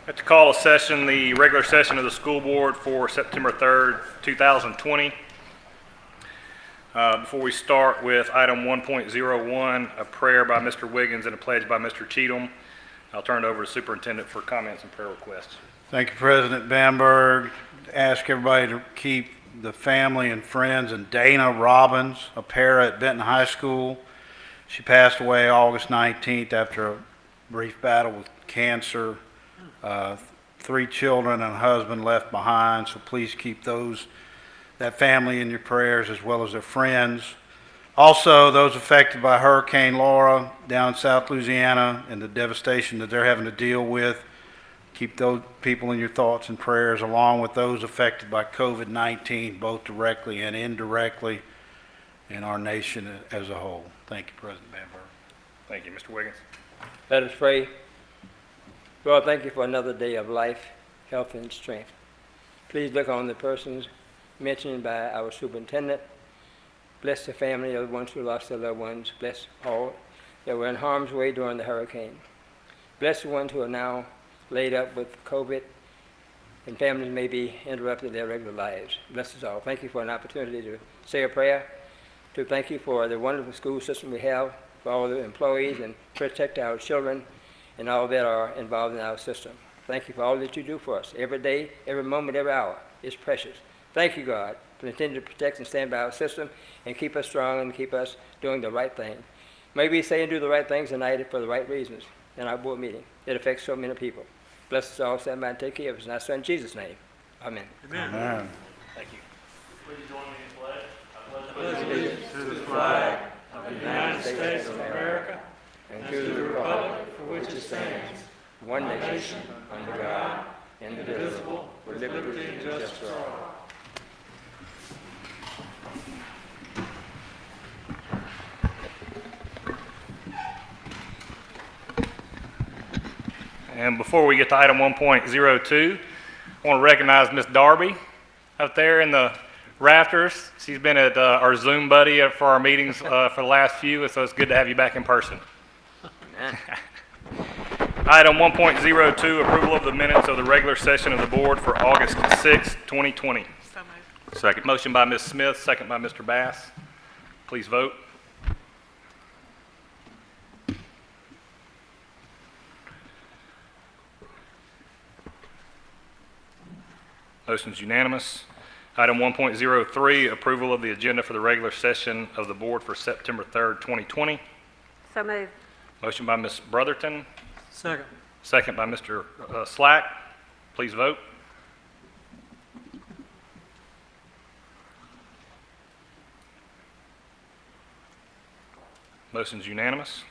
I'd like to call a session, the regular session of the school board for September 3rd, 2020. Before we start with item 1.01, a prayer by Mr. Wiggins and a pledge by Mr. Cheatham, I'll turn it over to the superintendent for comments and prayer requests. Thank you, President Bamberg. Ask everybody to keep the family and friends and Dana Robbins, a para at Benton High School. She passed away August 19th after a brief battle with cancer. 3 children and a husband left behind, so please keep that family in your prayers as well as their friends. Also, those affected by Hurricane Laura down in South Louisiana and the devastation that they're having to deal with, keep those people in your thoughts and prayers, along with those affected by COVID-19, both directly and indirectly, in our nation as a whole. Thank you, President Bamberg. Thank you, Mr. Wiggins. Let us pray. Lord, thank you for another day of life, health, and strength. Please look on the persons mentioned by our superintendent. Bless the family of the ones who lost their loved ones. Bless all that were in harm's way during the hurricane. Bless the ones who are now laid up with COVID, and families may be interrupted in their regular lives. Bless us all. Thank you for an opportunity to say a prayer, to thank you for the wonderful school system we have, for all the employees, and protect our children and all that are involved in our system. Thank you for all that you do for us. Every day, every moment, every hour is precious. Thank you, God, for continuing to protect and stand by our system and keep us strong and keep us doing the right thing. May we say and do the right things tonight for the right reasons in our board meeting. It affects so many people. Bless us all, stand by and take care of us. In our son Jesus' name, amen. Amen. Amen. Thank you. Please join me in pledge. I pledge allegiance to the flag of the United States of America and to the republic for which it stands, one nation, under God, indivisible, with liberty and justice for all. And before we get to item 1.02, I want to recognize Miss Darby up there in the rafters. She's been at our Zoom buddy for our meetings for the last few, so it's good to have you back in person. Item 1.02, approval of the minutes of the regular session of the board for August 6, 2020. So moved. Second. Motion by Ms. Smith, second by Mr. Bass. Please vote. Motion's unanimous. Item 1.03, approval of the agenda for the regular session of the board for September 3rd, 2020. So moved. Motion by Ms. Brotherton, Second. second by Mr. Slack. Please vote. Motion's unanimous.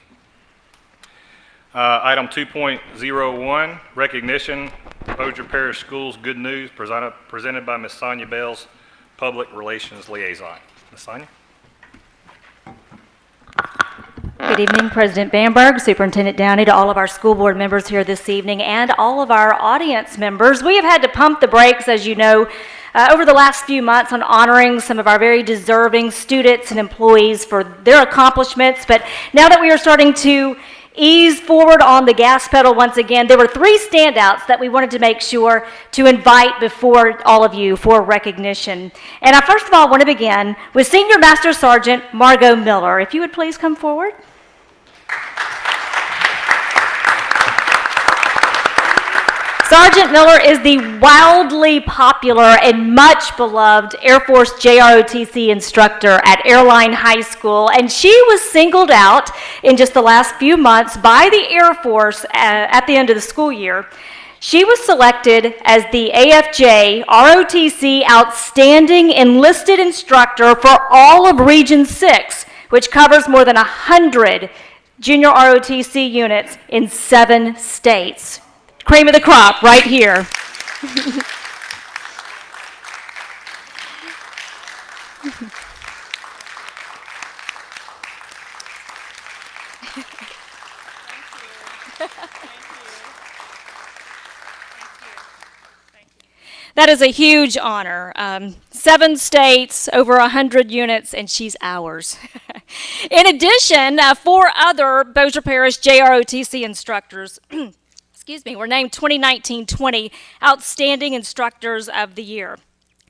Item 2.01, recognition, Bossier Parish Schools Good News, presented by Ms. Sonia Bales, Public Relations Liaison. Ms. Sonia? Good evening, President Bamberg, Superintendent Downey, to all of our school board members here this evening, and all of our audience members. We have had to pump the brakes, as you know, over the last few months on honoring some of our very deserving students and employees for their accomplishments, but now that we are starting to ease forward on the gas pedal once again, there were 3 standouts that we wanted to make sure to invite before all of you for recognition. And I first of all want to begin with Senior Master Sergeant Margot Miller. If you would please come forward. Sergeant Miller is the wildly popular and much beloved Air Force JROTC instructor at Airline High School, and she was singled out in just the last few months by the Air Force at the end of the school year. She was selected as the AFJ ROTC Outstanding Enlisted Instructor for all of Region 6, which covers more than 100 junior ROTC units in 7 states. Cream of the crop right here. That is a huge honor. 7 states, over 100 units, and she's ours. In addition, 4 other Bossier Parish JROTC instructors were named 2019-20 Outstanding Instructors of the Year.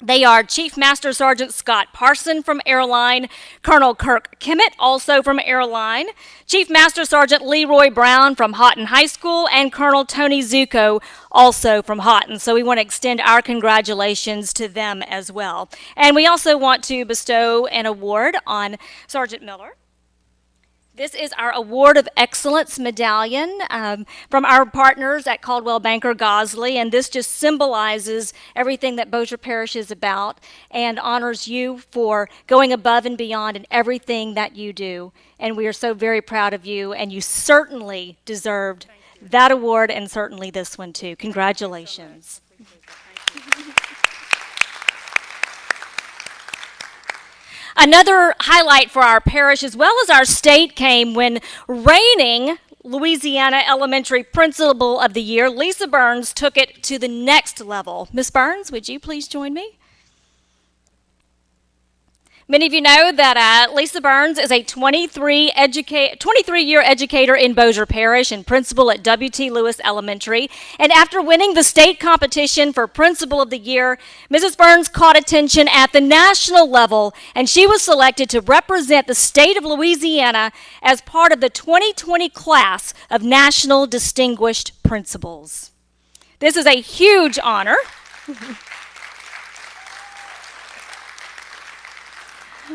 They are Chief Master Sergeant Scott Parson from Airline, Colonel Kirk Kimmett, also from Airline, Chief Master Sergeant Leroy Brown from Houghton High School, and Colonel Tony Zuko, also from Houghton. So we want to extend our congratulations to them as well. And we also want to bestow an award on Sergeant Miller. This is our Award of Excellence Medallion from our partners at Caldwell Banker Gosley, and this just symbolizes everything that Bossier Parish is about and honors you for going above and beyond in everything that you do. And we are so very proud of you, and you certainly deserved that award and certainly this one too. Congratulations. Another highlight for our parish as well as our state came when reigning Louisiana Elementary Principal of the Year, Lisa Burns, took it to the next level. Ms. Burns, would you please join me? Many of you know that Lisa Burns is a 23-year educator in Bossier Parish and principal at W.T. Lewis Elementary. And after winning the state competition for Principal of the Year, Mrs. Burns caught attention at the national level, and she was selected to represent the state of Louisiana as part of the 2020 class of National Distinguished Principals. This is a huge honor.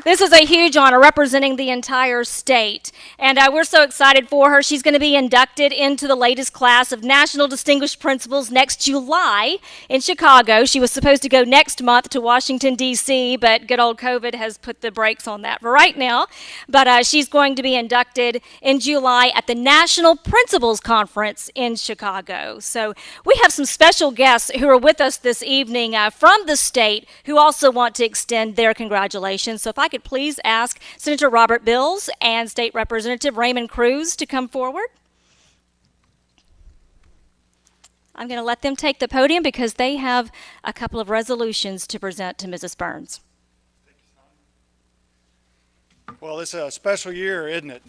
This is a huge honor representing the entire state, and we're so excited for her. She's going to be inducted into the latest class of National Distinguished Principals next July in Chicago. She was supposed to go next month to Washington, D.C., but good old COVID has put the brakes on that for right now. But she's going to be inducted in July at the National Principals Conference in Chicago. So we have some special guests who are with us this evening from the state who also want to extend their congratulations. So if I could please ask Senator Robert Bills and State Representative Raymond Cruz to come forward. I'm going to let them take the podium because they have a couple of resolutions to present to Mrs. Burns. Well, it's a special year, isn't it?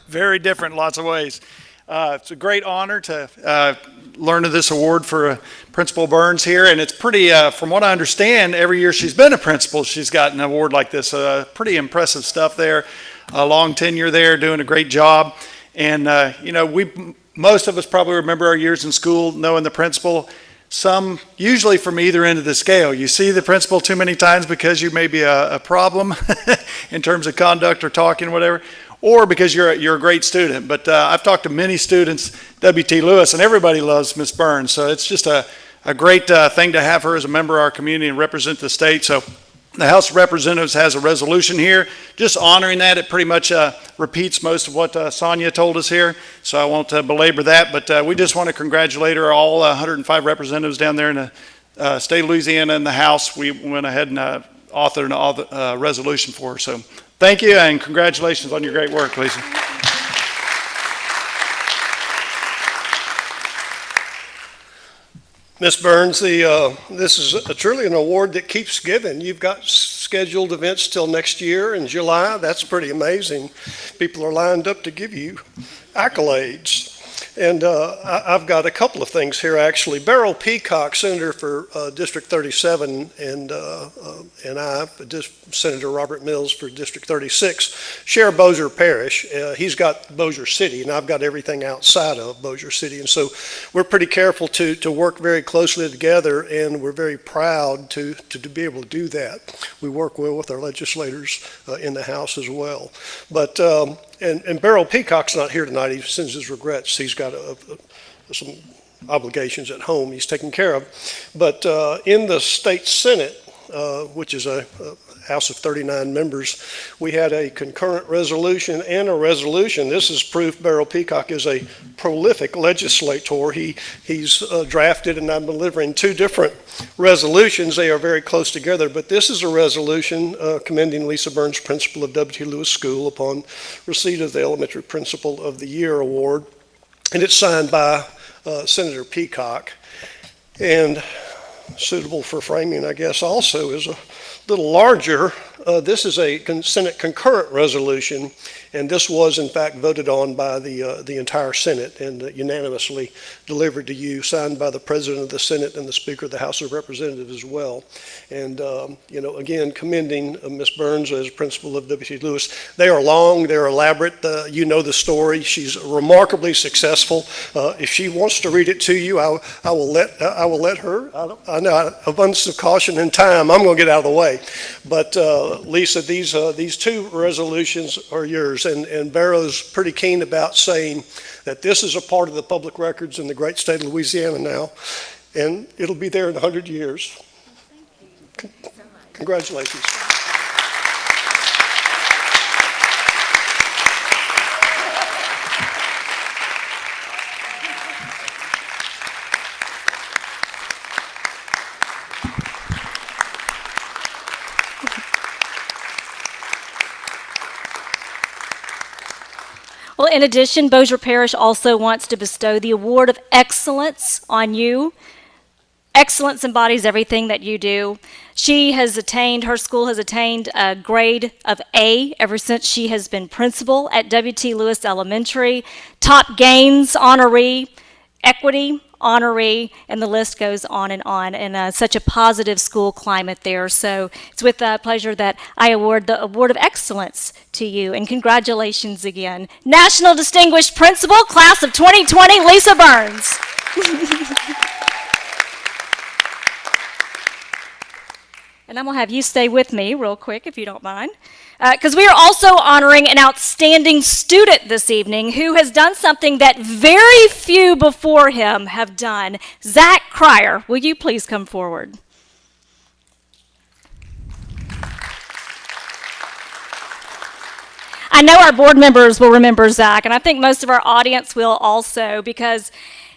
Very different in lots of ways. It's a great honor to learn of this award for Principal Burns here, and it's pretty, from what I understand, every year she's been a principal, she's gotten an award like this. Pretty impressive stuff there. A long tenure there, doing a great job. And, most of us probably remember our years in school knowing the principal. Some, usually from either end of the scale. You see the principal too many times because you may be a problem in terms of conduct or talking, whatever, or because you're a great student. But I've talked to many students, W.T. Lewis, and everybody loves Miss Burns. So it's just a great thing to have her as a member of our community and represent the state. So the House of Representatives has a resolution here just honoring that. It pretty much repeats most of what Sonia told us here, so I won't belabor that. But we just want to congratulate her, all 105 representatives down there in the state of Louisiana in the House. We went ahead and authored a resolution for her. So thank you and congratulations on your great work, Lisa. Ms. Burns, this is truly an award that keeps giving. You've got scheduled events till next year in July. That's pretty amazing. People are lined up to give you accolades. And I've got a couple of things here, actually. Beryl Peacock, Senator for District 37, and I, Senator Robert Mills for District 36, share Bossier Parish. He's got Bossier City, and I've got everything outside of Bossier City. And so we're pretty careful to work very closely together, and we're very proud to be able to do that. We work well with our legislators in the House as well. But and Beryl Peacock's not here tonight. He sends his regrets. He's got some obligations at home he's taking care of. But in the state Senate, which is a House of 39 members, we had a concurrent resolution and a resolution. This is proof Beryl Peacock is a prolific legislator. He's drafted, and I'm delivering two different resolutions. They are very close together, but this is a resolution commending Lisa Burns, principal of W.T. Lewis School, upon receipt of the Elementary Principal of the Year award, and it's signed by Senator Peacock. And suitable for framing, I guess, also is a little larger this is a Senate concurrent resolution, and this was in fact voted on by the entire Senate and unanimously delivered to you, signed by the President of the Senate and the Speaker of the House of Representatives as well. And, again, commending Ms. Burns as principal of W.C. Lewis. They are long, they're elaborate. You know the story. She's remarkably successful. If she wants to read it to you, I will let her. I know, abundance of caution and time, I'm going to get out of the way. But Lisa, these two resolutions are yours, and Barrow's pretty keen about saying that this is a part of the public records in the great state of Louisiana now, and it'll be there in 100 years. Thank you so much. Congratulations. Well, in addition, Bossier Parish also wants to bestow the Award of Excellence on you. Excellence embodies everything that you do. Her school has attained a grade of A ever since she has been principal at W.T. Lewis Elementary. Top Gains honoree, Equity honoree, and the list goes on, and such a positive school climate there. So it's with pleasure that I award the Award of Excellence to you, and congratulations again. National Distinguished Principal, Class of 2020, Lisa Burns. And I'm going to have you stay with me real quick, if you don't mind, because we are also honoring an outstanding student this evening who has done something that very few before him have done. Zach Cryer, will you please come forward? I know our board members will remember Zach, and I think most of our audience will also, because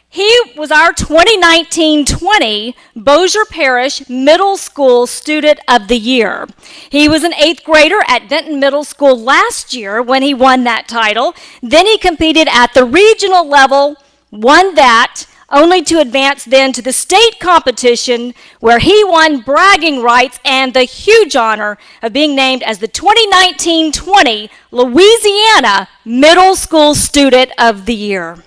he was our 2019-20 Bossier Parish Middle School Student of the Year. He was an 8th grader at Denton Middle School last year when he won that title. Then he competed at the regional level, won that, only to advance then to the state competition where he won bragging rights and the huge honor of being named as the 2019-20 Louisiana Middle School Student of the Year.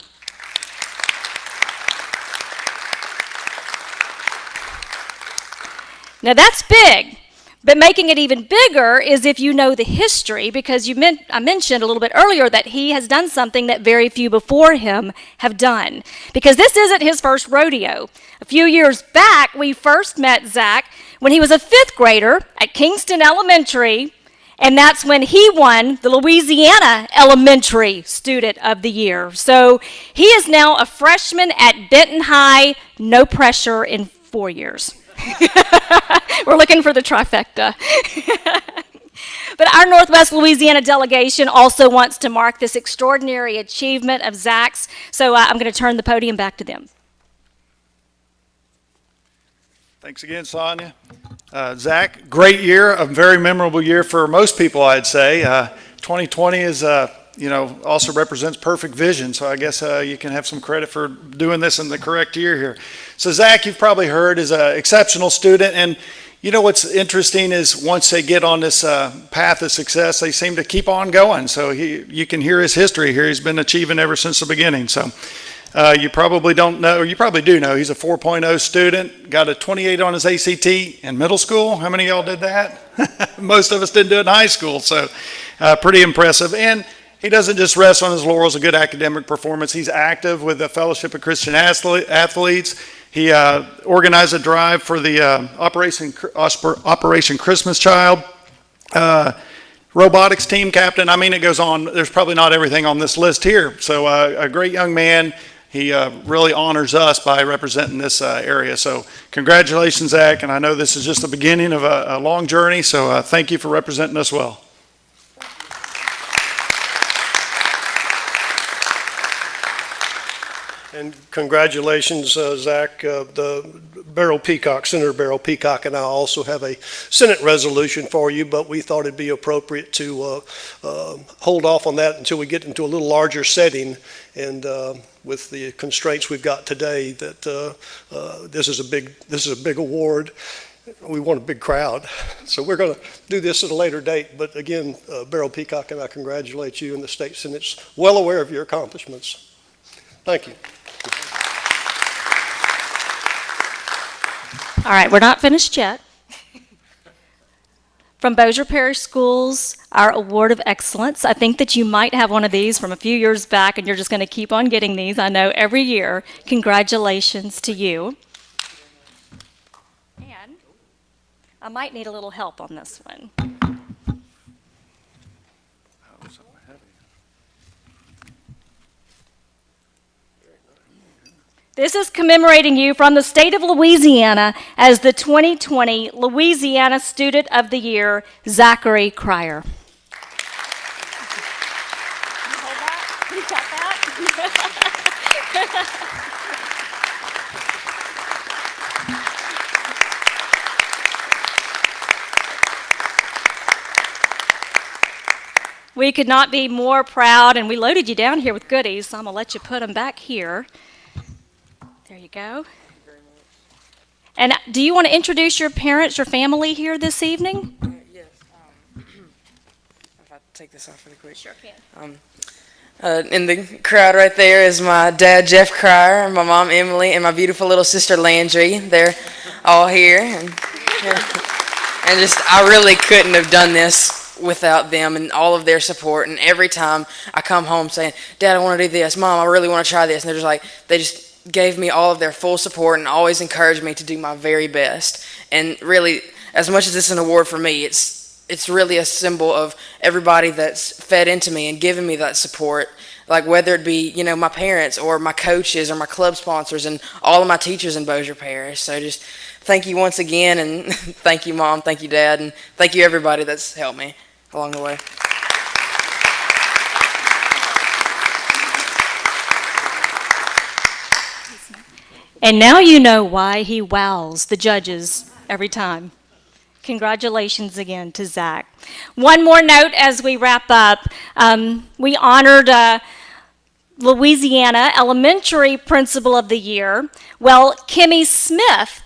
Now that's big, but making it even bigger is if you know the history, because I mentioned a little bit earlier that he has done something that very few before him have done, because this isn't his first rodeo. A few years back, we first met Zach when he was a 5th grader at Kingston Elementary, and that's when he won the Louisiana Elementary Student of the Year. So he is now a freshman at Benton High, no pressure, in 4 years. We're looking for the trifecta. But our Northwest Louisiana delegation also wants to mark this extraordinary achievement of Zach's, so I'm going to turn the podium back to them. Thanks again, Sonia. Zach, great year, a very memorable year for most people, I'd say. 2020 is, also represents perfect vision, so I guess you can have some credit for doing this in the correct year here. So Zach, you've probably heard, is an exceptional student, and you know what's interesting is once they get on this path of success, they seem to keep on going. So you can hear his history here. He's been achieving ever since the beginning. So you probably don't know, or you probably do know, he's a 4.0 student, got a 28 on his ACT in middle school. How many of y'all did that? Most of us didn't do it in high school, so pretty impressive. And he doesn't just rest on his laurels, a good academic performance. He's active with the Fellowship of Christian Athletes. He organized a drive for the Operation Christmas Child. Robotics team captain. I mean, it goes on. There's probably not everything on this list here. So a great young man. He really honors us by representing this area. So congratulations, Zach. And I know this is just the beginning of a long journey. So thank you for representing us well. And congratulations, Zach. The Senator Beryl Peacock and I also have a Senate resolution for you, but we thought it'd be appropriate to hold off on that until we get into a little larger setting. And with the constraints we've got today, that this is a big award. we want a big crowd. So we're going to do this at a later date. But again, Beryl Peacock, and I congratulate you, and the State Senate's well aware of your accomplishments. Thank you. All right, we're not finished yet. From Bossier Parish Schools, our Award of Excellence. I think that you might have one of these from a few years back, and you're just going to keep on getting these, I know, every year. Congratulations to you. And I might need a little help on this one. This is commemorating you from the state of Louisiana as the 2020 Louisiana Student of the Year, Zachary Cryer. You got that? We could not be more proud, and we loaded you down here with goodies, so I'm going to let you put them back here. There you go. And do you want to introduce your parents, your family here this evening? Yes. If I take this off really quick. Sure can. In the crowd right there is my dad, Jeff Cryer, and my mom, Emily, and my beautiful little sister, Landry. They're all here. And just, I really couldn't have done this without them and all of their support. And every time I come home saying, Dad, I want to do this. Mom, I really want to try this. And they're just like, they just gave me all of their full support and always encouraged me to do my very best. And really, as much as it's an award for me, it's really a symbol of everybody that's fed into me and given me that support, like whether it be, you know, my parents or my coaches or my club sponsors and all of my teachers in Bossier Parish. So just thank you once again, and thank you, Mom, thank you, Dad, and thank you everybody that's helped me along the way. And now you know why he wows the judges every time. Congratulations again to Zach. One more note as we wrap up. We honored Louisiana Elementary Principal of the Year. Well, Kimmy Smith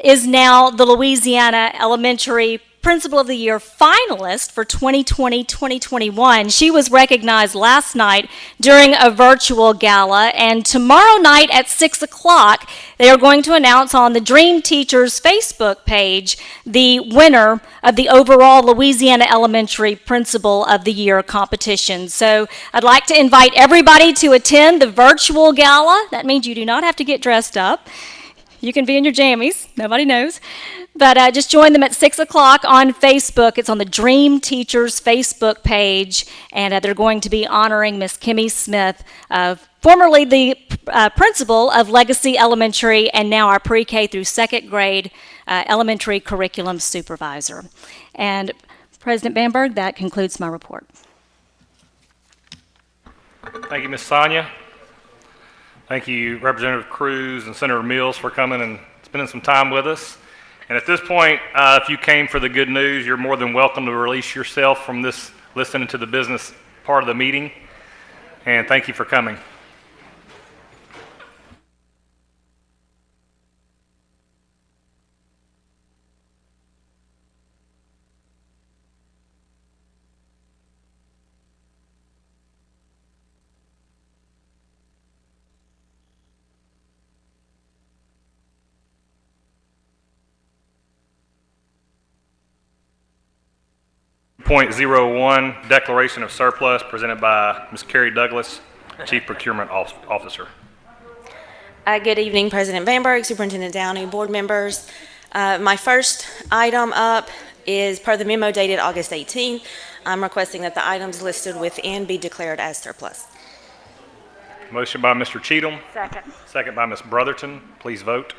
is now the Louisiana Elementary Principal of the Year finalist for 2020-2021. She was recognized last night during a virtual gala, and tomorrow night at 6 o'clock, they are going to announce on the Dream Teachers Facebook page the winner of the overall Louisiana Elementary Principal of the Year competition. So I'd like to invite everybody to attend the virtual gala. That means you do not have to get dressed up. You can be in your jammies, nobody knows. But just join them at 6 o'clock on Facebook. It's on the Dream Teachers Facebook page, and they're going to be honoring Miss Kimmy Smith, formerly the principal of Legacy Elementary, and now our pre-K through second grade elementary curriculum supervisor. And President Bamberg, that concludes my report. Thank you, Ms. Sonia. Thank you, Representative Cruz and Senator Mills, for coming and spending some time with us. And at this point, if you came for the good news, you're more than welcome to release yourself from this listening to the business part of the meeting. And thank you for coming. .01, Declaration of Surplus, presented by Ms. Kerry Douglas, Chief Procurement Officer. Good evening, President Bamberg, Superintendent Downey, board members. My first item up is per the memo dated August 18th. I'm requesting that the items listed within be declared as surplus. Motion by Mr. Cheatham. Second. Second by Ms. Brotherton. Please vote.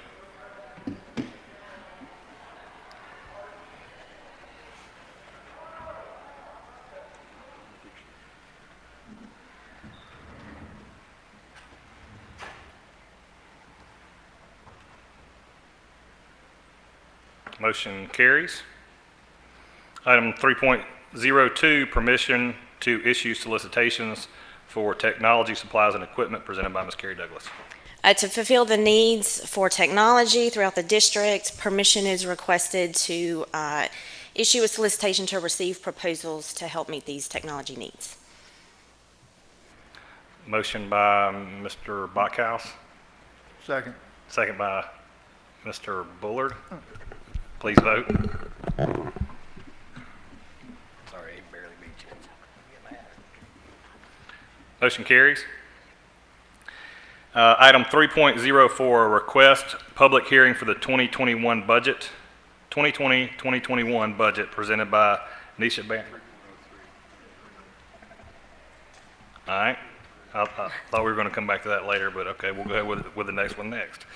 Motion carries. Item 3.02, permission to issue solicitations for technology supplies and equipment, presented by Ms. Kerry Douglas. To fulfill the needs for technology throughout the district, permission is requested to issue a solicitation to receive proposals to help meet these technology needs. Motion by Mr. Bachhaus, Second. second by Mr. Bullard. Please vote. Sorry, he barely beat you. Motion carries. Item 3.04, request public hearing for the 2021 budget, 2020-2021 budget presented by Nisha Bamford. All right. I thought we were going to come back to that later, but okay, we'll go ahead with the next one next.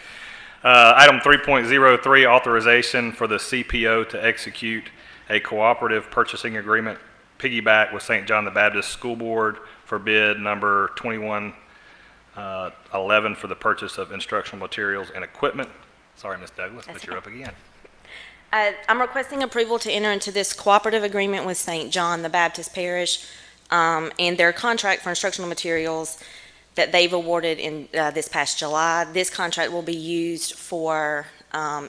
Item 3.03, authorization for the CPO to execute a cooperative purchasing agreement piggyback with St. John the Baptist School Board for bid number 2111 for the purchase of instructional materials and equipment. Sorry, Ms. Douglas, but you're up again. I'm requesting approval to enter into this cooperative agreement with St. John the Baptist Parish and their contract for instructional materials that they've awarded in this past July. This contract will be used for,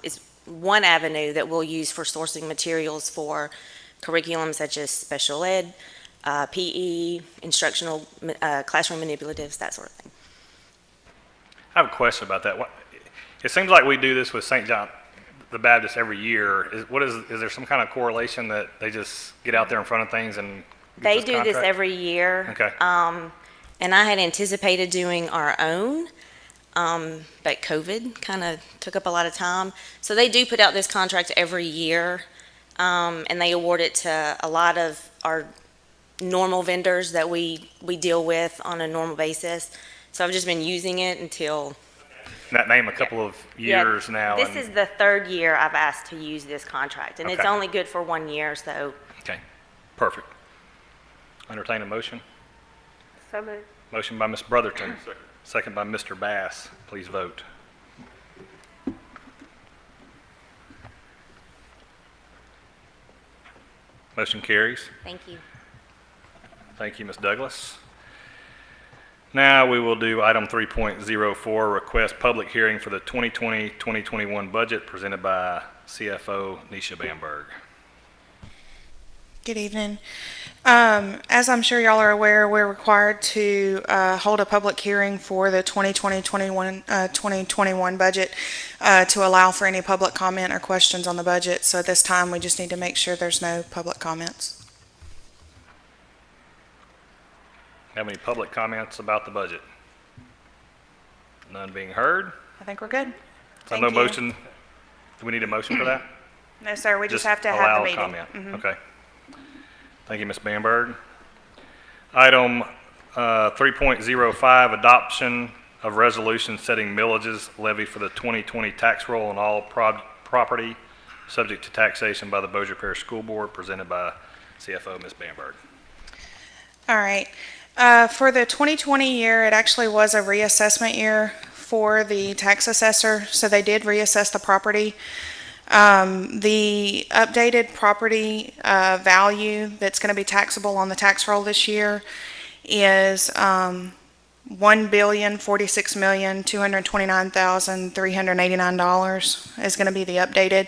is one avenue that we'll use for sourcing materials for curriculum such as special ed, PE, instructional, classroom manipulatives, that sort of thing. I have a question about that. It seems like we do this with St. John the Baptist every year. Is there some kind of correlation that they just get out there in front of things and get They this do this contract? every year. Okay. And I had anticipated doing our own, but COVID kind of took up a lot of time. So they do put out this contract every year, and they award it to a lot of our normal vendors that we deal with on a normal basis. So I've just been using it until... That name a couple of years now. This and- is the third year I've asked to use this contract, and it's Okay. only good for 1 year, so Okay, perfect. Entertain a motion. So moved. Motion by Ms. Brotherton, second by Mr. Bass. Please vote. Motion carries. thank you. Thank you, Ms. Douglas. Now we will do item 3.04, request public hearing for the 2020-2021 budget presented by CFO Nisha Bamberg. Good evening. As I'm sure y'all are aware, we're required to hold a public hearing for the 2020-2021 budget to allow for any public comment or questions on the budget. So at this time, we just need to make sure there's no public comments. Have any public comments about the budget? None being heard? I think we're good. So Thank no you. motion, do we need a motion for that? No, sir, we just have to allow have the meeting. comment. Mhm. Okay. Thank you, Ms. Bamberg. Item 3.05, adoption of resolution setting millages levy for the 2020 tax roll on all property subject to taxation by the Bossier Parish School Board, presented by CFO Ms. Bamberg. All right. For the 2020 year, it actually was a reassessment year for the tax assessor, so they did reassess the property. The updated property value that's going to be taxable on the tax roll this year is $1,046,229,389 is going to be the updated.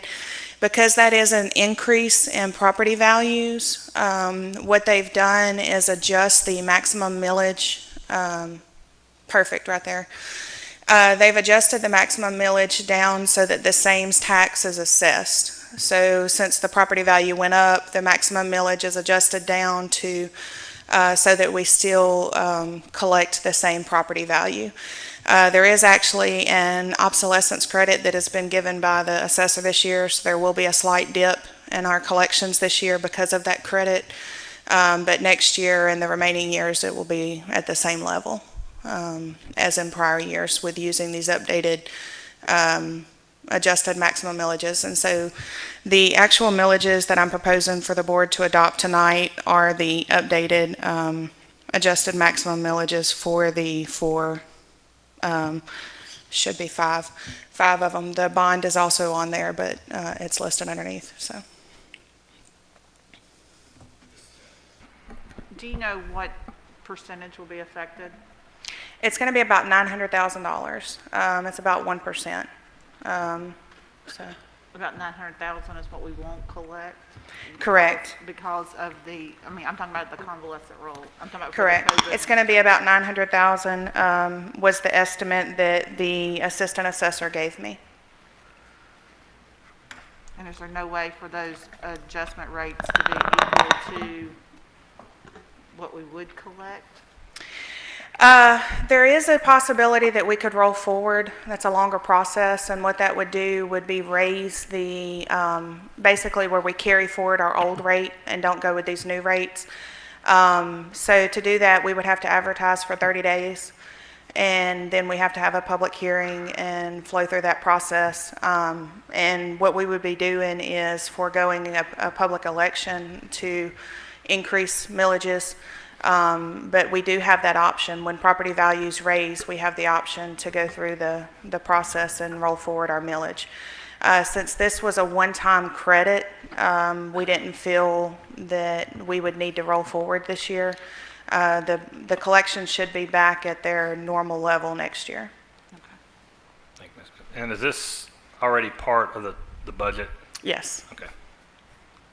Because that is an increase in property values, what they've done is adjust the maximum millage, perfect right there. They've adjusted the maximum millage down so that the same tax is assessed. So since the property value went up, the maximum millage is adjusted down to so that we still collect the same property value. There is actually an obsolescence credit that has been given by the assessor this year, so there will be a slight dip in our collections this year because of that credit. But next year and the remaining years, it will be at the same level as in prior years with using these updated adjusted maximum millages. And so the actual millages that I'm proposing for the board to adopt tonight are the updated adjusted maximum millages for the four, should be five of them. The bond is also on there, but it's listed underneath, so. Do you know what percentage will be affected? It's going to be about $900,000. It's about 1%. So, About 900,000 is what we won't collect? correct. Because of the, I mean, I'm talking about the convalescent roll. I'm talking about for the Correct. COVID. It's going to be about 900,000 was the estimate that the assistant assessor gave me. And is there no way for those adjustment rates to be equal to what we would collect? There is a possibility that we could roll forward. That's a longer process, and what that would do would be raise the, basically where we carry forward our old rate and don't go with these new rates. So to do that, we would have to advertise for 30 days, and then we have to have a public hearing and flow through that process. And what we would be doing is foregoing a public election to increase millages. But we do have that option. When property values raise, we have the option to go through the process and roll forward our millage. Since this was a one-time credit, we didn't feel that we would need to roll forward this year. The collection should be back at their normal level next year. Thank you, Ms. Smith. And is this already part of the budget? Yes. Okay.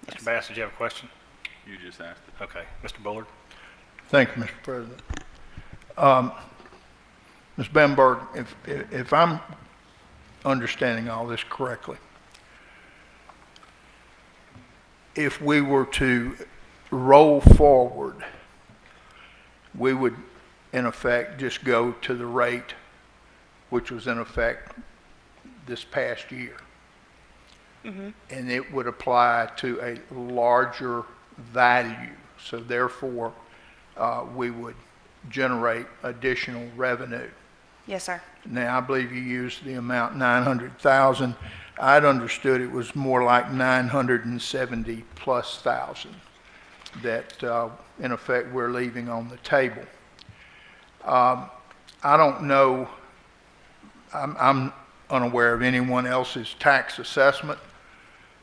Yes. Mr. Bass, did you have a question? You just asked it. Okay. Mr. Bullard? Thank you, Mr. President. Ms. Bamberg, if I'm understanding all this correctly, if we were to roll forward, we would, in effect, just go to the rate which was in effect this past year. Mm-hmm. And it would apply to a larger value. So therefore, we would generate additional revenue. Yes, sir. Now, I believe you used the amount 900,000. I'd understood it was more like 970 plus thousand that, in effect, we're leaving on the table. I don't know, I'm unaware of anyone else's tax assessment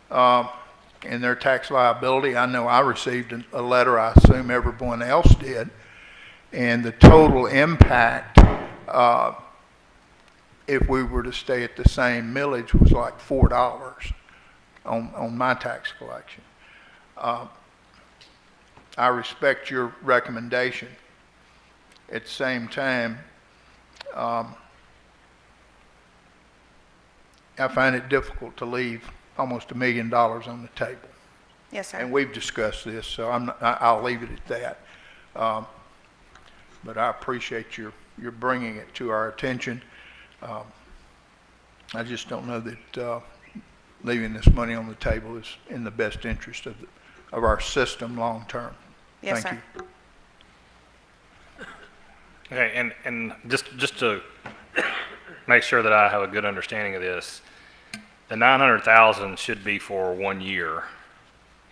and their tax liability. I know I received a letter, I assume everyone else did, and the total impact, if we were to stay at the same millage, was like $4 on my tax collection. I respect your recommendation. At the same time, I find it difficult to leave almost $1 million on the table. Yes, sir. And we've discussed this, so I'll leave it at that. But I appreciate your bringing it to our attention. I just don't know that leaving this money on the table is in the best interest of our system long term. Yes, Thank sir. you. Okay, and just to make sure that I have a good understanding of this, the 900,000 should be for 1 year,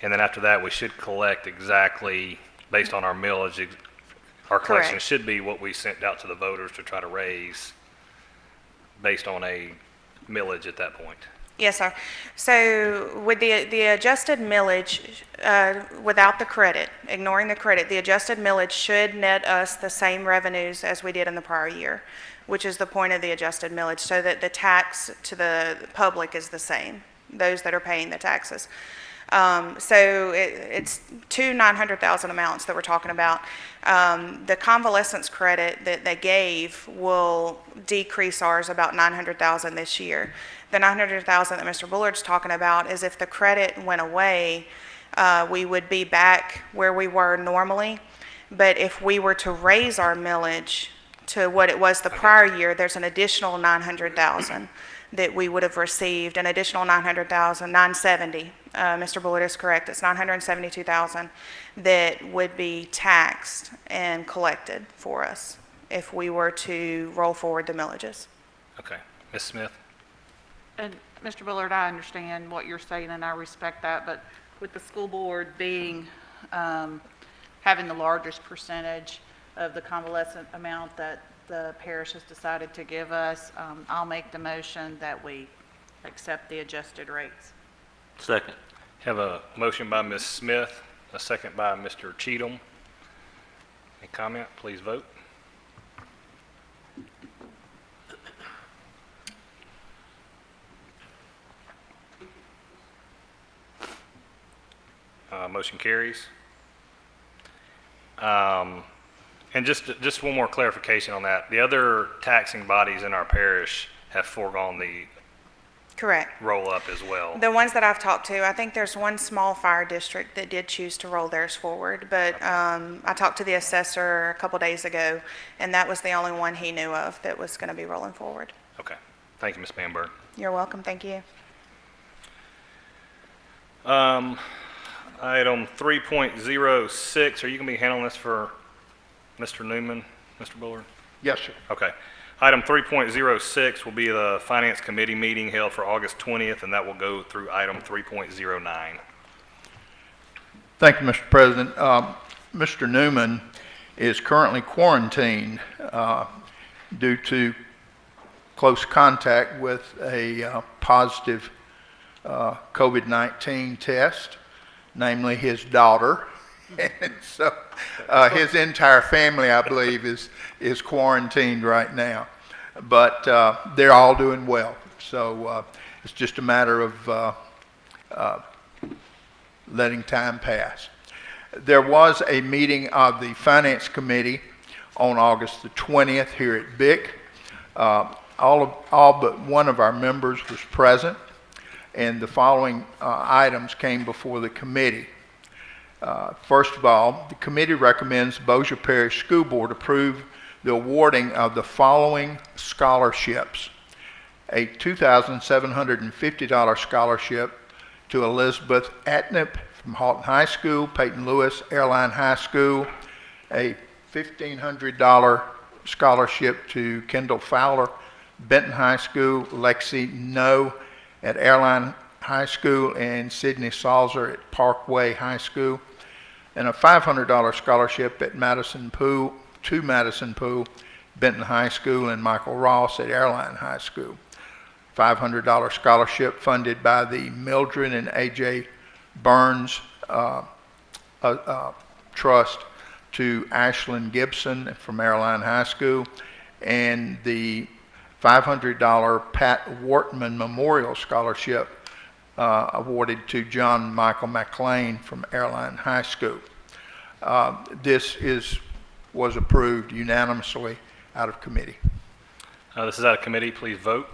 and then after that, we should collect exactly based on our millage. Our collection Correct. should be what we sent out to the voters to try to raise based on a millage at that point. Yes, sir. So with the adjusted millage, without the credit, ignoring the credit, the adjusted millage should net us the same revenues as we did in the prior year, which is the point of the adjusted millage, so that the tax to the public is the same, those that are paying the taxes. So it's two 900,000 amounts that we're talking about. The convalescence credit that they gave will decrease ours about 900,000 this year. The 900,000 that Mr. Bullard's talking about is if the credit went away, we would be back where we were normally. But if we were to raise our millage to what it was the prior year, there's an additional 900,000 that we would have received, an additional 900,000, 970. Mr. Bullard is correct. It's 972,000 that would be taxed and collected for us if we were to roll forward the millages. Okay. Ms. Smith? And Mr. Bullard, I understand what you're saying, and I respect that, but with the school board being, having the largest percentage of the convalescent amount that the parish has decided to give us, I'll make the motion that we accept the adjusted rates. Second. Have a motion by Ms. Smith, a second by Mr. Cheatham. Any comment? Please vote. Motion carries. And just one more clarification on that. The other taxing bodies in our parish have foregone the Correct. roll-up as well. The ones that I've talked to, I think there's one small fire district that did choose to roll theirs forward, but I talked to the assessor a couple days ago, and that was the only one he knew of that was going to be rolling forward. Okay. Thank you, Ms. Bamberg. You're welcome. Thank you. Item 3.06, are you going to be handling this for Mr. Newman, Mr. Bullard? Yes, sir. Okay. Item 3.06 will be the Finance Committee meeting held for August 20th, and that will go through item 3.09. Thank you, Mr. President. Mr. Newman is currently quarantined due to close contact with a positive COVID-19 test, namely his daughter. And so his entire family, I believe, is quarantined right now. But they're all doing well. So it's just a matter of letting time pass. There was a meeting of the Finance Committee on August the 20th here at BIC. All but one of our members was present, and the following items came before the committee. First of all, the committee recommends Bossier Parish School Board approve the awarding of the following scholarships. A $2,750 scholarship to Elizabeth Atnip from Halton High School, Peyton Lewis Airline High School, a $1,500 scholarship to Kendall Fowler, Benton High School, Lexi No at Airline High School, and Sydney Salzer at Parkway High School, and a $500 scholarship at Madison Pool, Benton High School, and Michael Ross at Airline High School. $500 scholarship funded by the Mildred and A.J. Burns Trust to Ashlyn Gibson from Airline High School, and the $500 Pat Wortman Memorial Scholarship awarded to John Michael McLean from Airline High School. This was approved unanimously out of committee. This is out of committee. Please vote.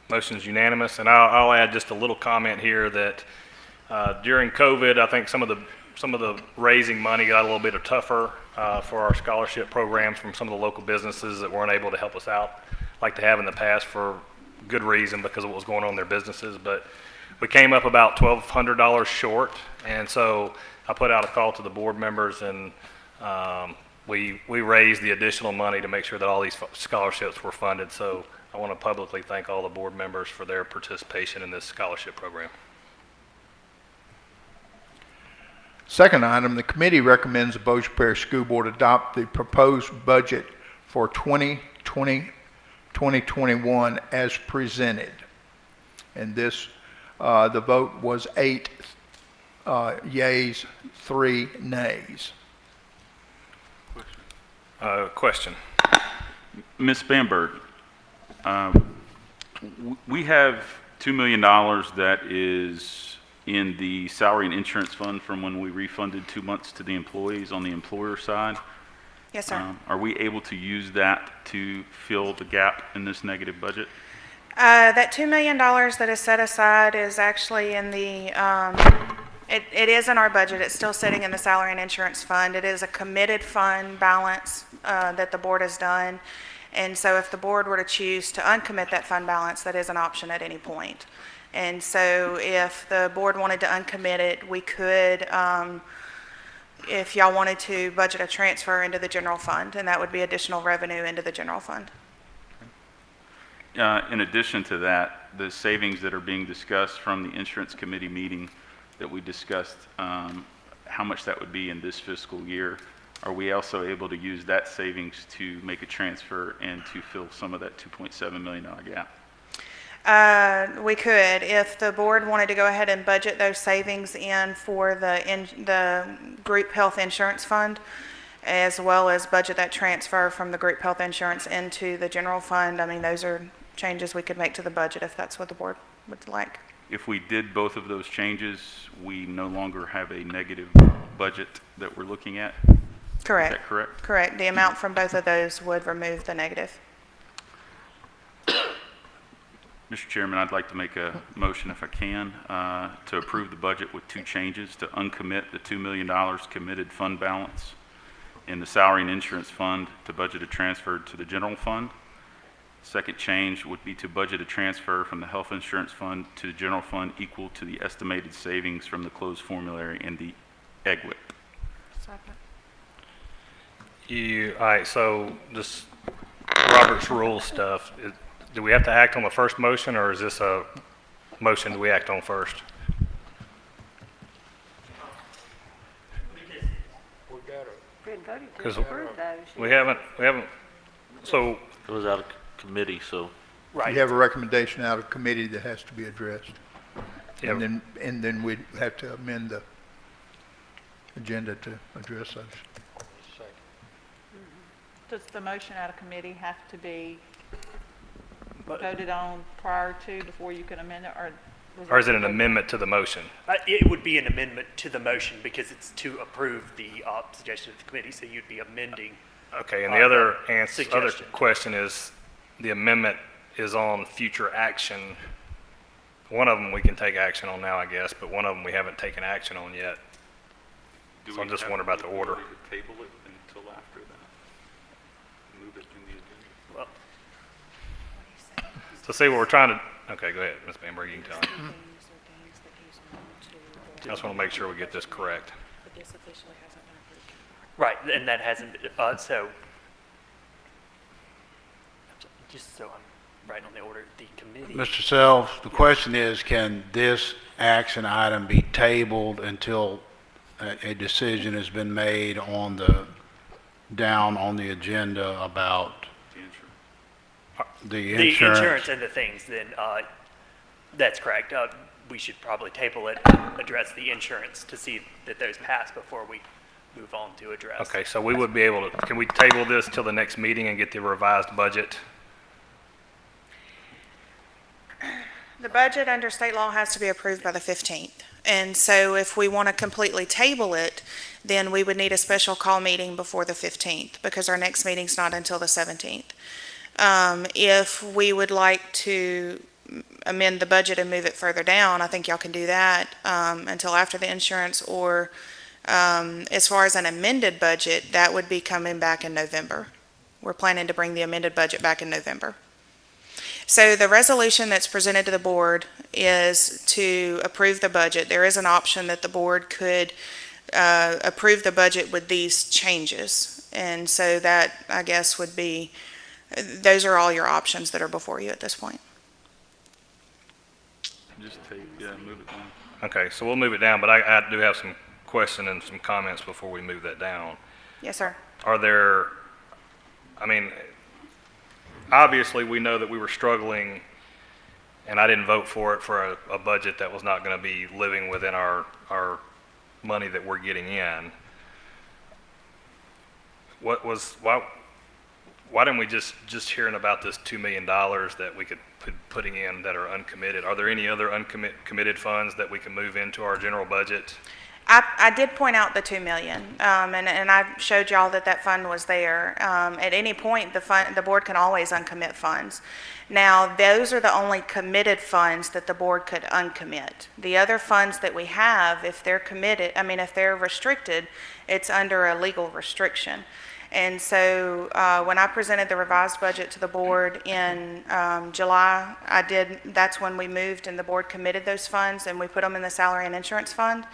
Motion is unanimous, and I'll add just a little comment here that during COVID, I think some of the raising money got a little bit tougher for our scholarship programs from some of the local businesses that weren't able to help us out like they have in the past for good reason because of what was going on in their businesses. But we came up about $1,200 short, and so I put out a call to the board members, and we raised the additional money to make sure that all these scholarships were funded. So I want to publicly thank all the board members for their participation in this scholarship program. Second item, the committee recommends the Bossier Parish School Board adopt the proposed budget for 2020-2021 as presented. And this, the vote was 8 yeas, 3 nays. Question. Ms. Bamberg, we have $2 million that is in the salary and insurance fund from when we refunded 2 months to the employees on the employer side. Yes, sir. Are we able to use that to fill the gap in this negative budget? That $2 million that is set aside is actually in the, it is in our budget. It's still sitting in the salary and insurance fund. It is a committed fund balance that the board has done. And so if the board were to choose to uncommit that fund balance, that is an option at any point. And so if the board wanted to uncommit it, we could, if y'all wanted to budget a transfer into the general fund, and that would be additional revenue into the general fund. In addition to that, the savings that are being discussed from the insurance committee meeting that we discussed, how much that would be in this fiscal year, are we also able to use that savings to make a transfer and to fill some of that $2.7 million gap? We could, if the board wanted to go ahead and budget those savings in for the group health insurance fund, as well as budget that transfer from the group health insurance into the general fund. I mean, those are changes we could make to the budget if that's what the board would like. If we did both of those changes, we no longer have a negative budget that we're looking at? Correct. Is that correct? Correct. The amount from both of those would remove the negative. Mr. Chairman, I'd like to make a motion, if I can, to approve the budget with two changes: to uncommit the $2 million committed fund balance in the salary and insurance fund to budget a transfer to the general fund. Second change would be to budget a transfer from the health insurance fund to the general fund equal to the estimated savings from the closed formulary in the EGWIP. Second. All right, so this Robert's Rule stuff, do we have to act on the first motion, or is this a motion that we act on first? We hadn't voted to 'Cause approve those. We haven't, so, It was out of committee, so. You have a recommendation out of committee that has to be addressed. Yeah. And then we'd have to amend the agenda to address those. Does the motion out of committee have to be voted on prior to, before you can amend it, or is it an amendment to the motion? It would be an amendment to the motion because it's to approve the suggestion of the committee, so you'd be amending. Okay, and the other suggestion. question is, the amendment is on future action. One of them we can take action on now, I guess, but one of them we haven't taken action on yet. So I'm just wondering about the order. Table it until after that. Move it in the agenda. Well, So see what we're trying to, okay, go ahead, Ms. Bamberg, you can tell him. I just want to make sure we get this correct. right, and that hasn't been, so, just so I'm right on the order, the committee. Mr. Selves, the question is, can this action item be tabled until a decision has been made on down on the agenda about the The insurance? insurance and the things, then, that's correct. We should probably table it, address the insurance to see that those pass before we move on to address. Okay, so we would be able to, can we table this till the next meeting and get the revised budget? The budget under state law has to be approved by the 15th. And so if we want to completely table it, then we would need a special call meeting before the 15th because our next meeting's not until the 17th. If we would like to amend the budget and move it further down, I think y'all can do that until after the insurance, or as far as an amended budget, that would be coming back in November. We're planning to bring the amended budget back in November. So the resolution that's presented to the board is to approve the budget. There is an option that the board could approve the budget with these changes. And so that, I guess, would be, those are all your options that are before you at this point. Just move it down. Okay, so we'll move it down, but I do have some questions and some comments before we move that down. Yes, sir. Are there, I mean, obviously we know that we were struggling, and I didn't vote for it for a budget that was not going to be living within our money that we're getting in. Why didn't we just hearing about this $2 million that we could putting in that are uncommitted? Are there any other uncommitted funds that we can move into our general budget? I did point out the $2 million, and I showed y'all that fund was there. At any point, the board can always uncommit funds. Now, those are the only committed funds that the board could uncommit. The other funds that we have, if they're committed, if they're restricted, it's under a legal restriction. And so when I presented the revised budget to the board in July, that's when we moved and the board committed those funds and we put them in the salary and insurance fund.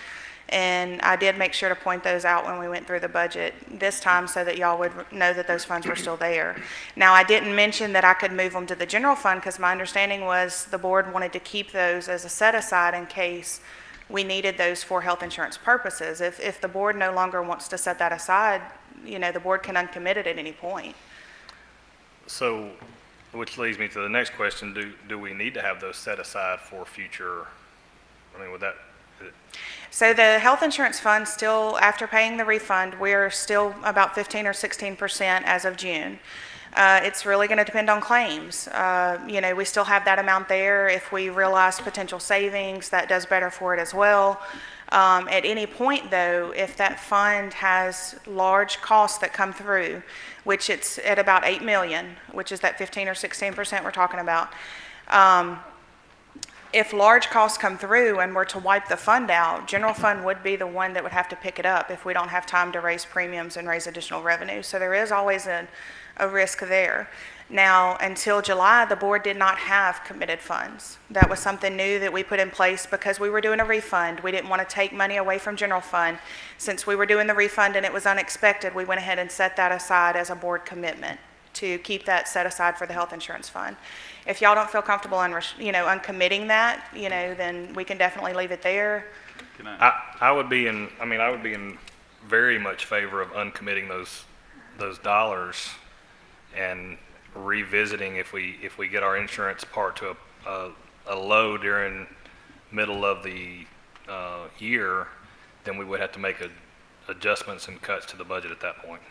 And I did make sure to point those out when we went through the budget this time so that y'all would know that those funds were still there. Now, I didn't mention that I could move them to the general fund because my understanding was the board wanted to keep those as a set aside in case we needed those for health insurance purposes. If the board no longer wants to set that aside, the board can uncommit it at any point. So, which leads me to the next question, do we need to have those set aside for future, would that, So the health insurance fund still, after paying the refund, we're still about 15 or 16% as of June. It's really going to depend on claims. We still have that amount there. If we realize potential savings, that does better for it as well. At any point, though, if that fund has large costs that come through, which it's at about 8 million, which is that 15 or 16% we're talking about, if large costs come through and we're to wipe the fund out, general fund would be the one that would have to pick it up if we don't have time to raise premiums and raise additional revenue. So there is always a risk there. Now, until July, the board did not have committed funds. That was something new that we put in place because we were doing a refund. We didn't want to take money away from general fund. Since we were doing the refund and it was unexpected, we went ahead and set that aside as a board commitment to keep that set aside for the health insurance fund. If y'all don't feel comfortable uncommitting that, then we can definitely leave it there. I would be in very much favor of uncommitting those dollars and revisiting if we get our insurance part to a low during middle of the year, then we would have to make adjustments and cuts to the budget at that point.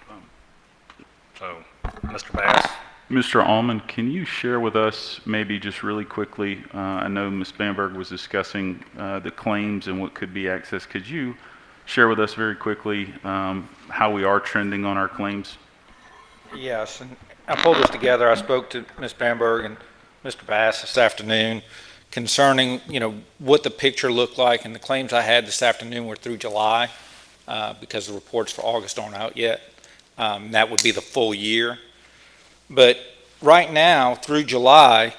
So, Mr. Bass? Mr. Allman, can you share with us maybe just really quickly, I know Ms. Bamberg was discussing the claims and what could be accessed. Could you share with us very quickly how we are trending on our claims? Yes, and I pulled this together. I spoke to Ms. Bamberg and Mr. Bass this afternoon concerning, what the picture looked like, and the claims I had this afternoon were through July because the reports for August aren't out yet. That would be the full year. But right now, through July,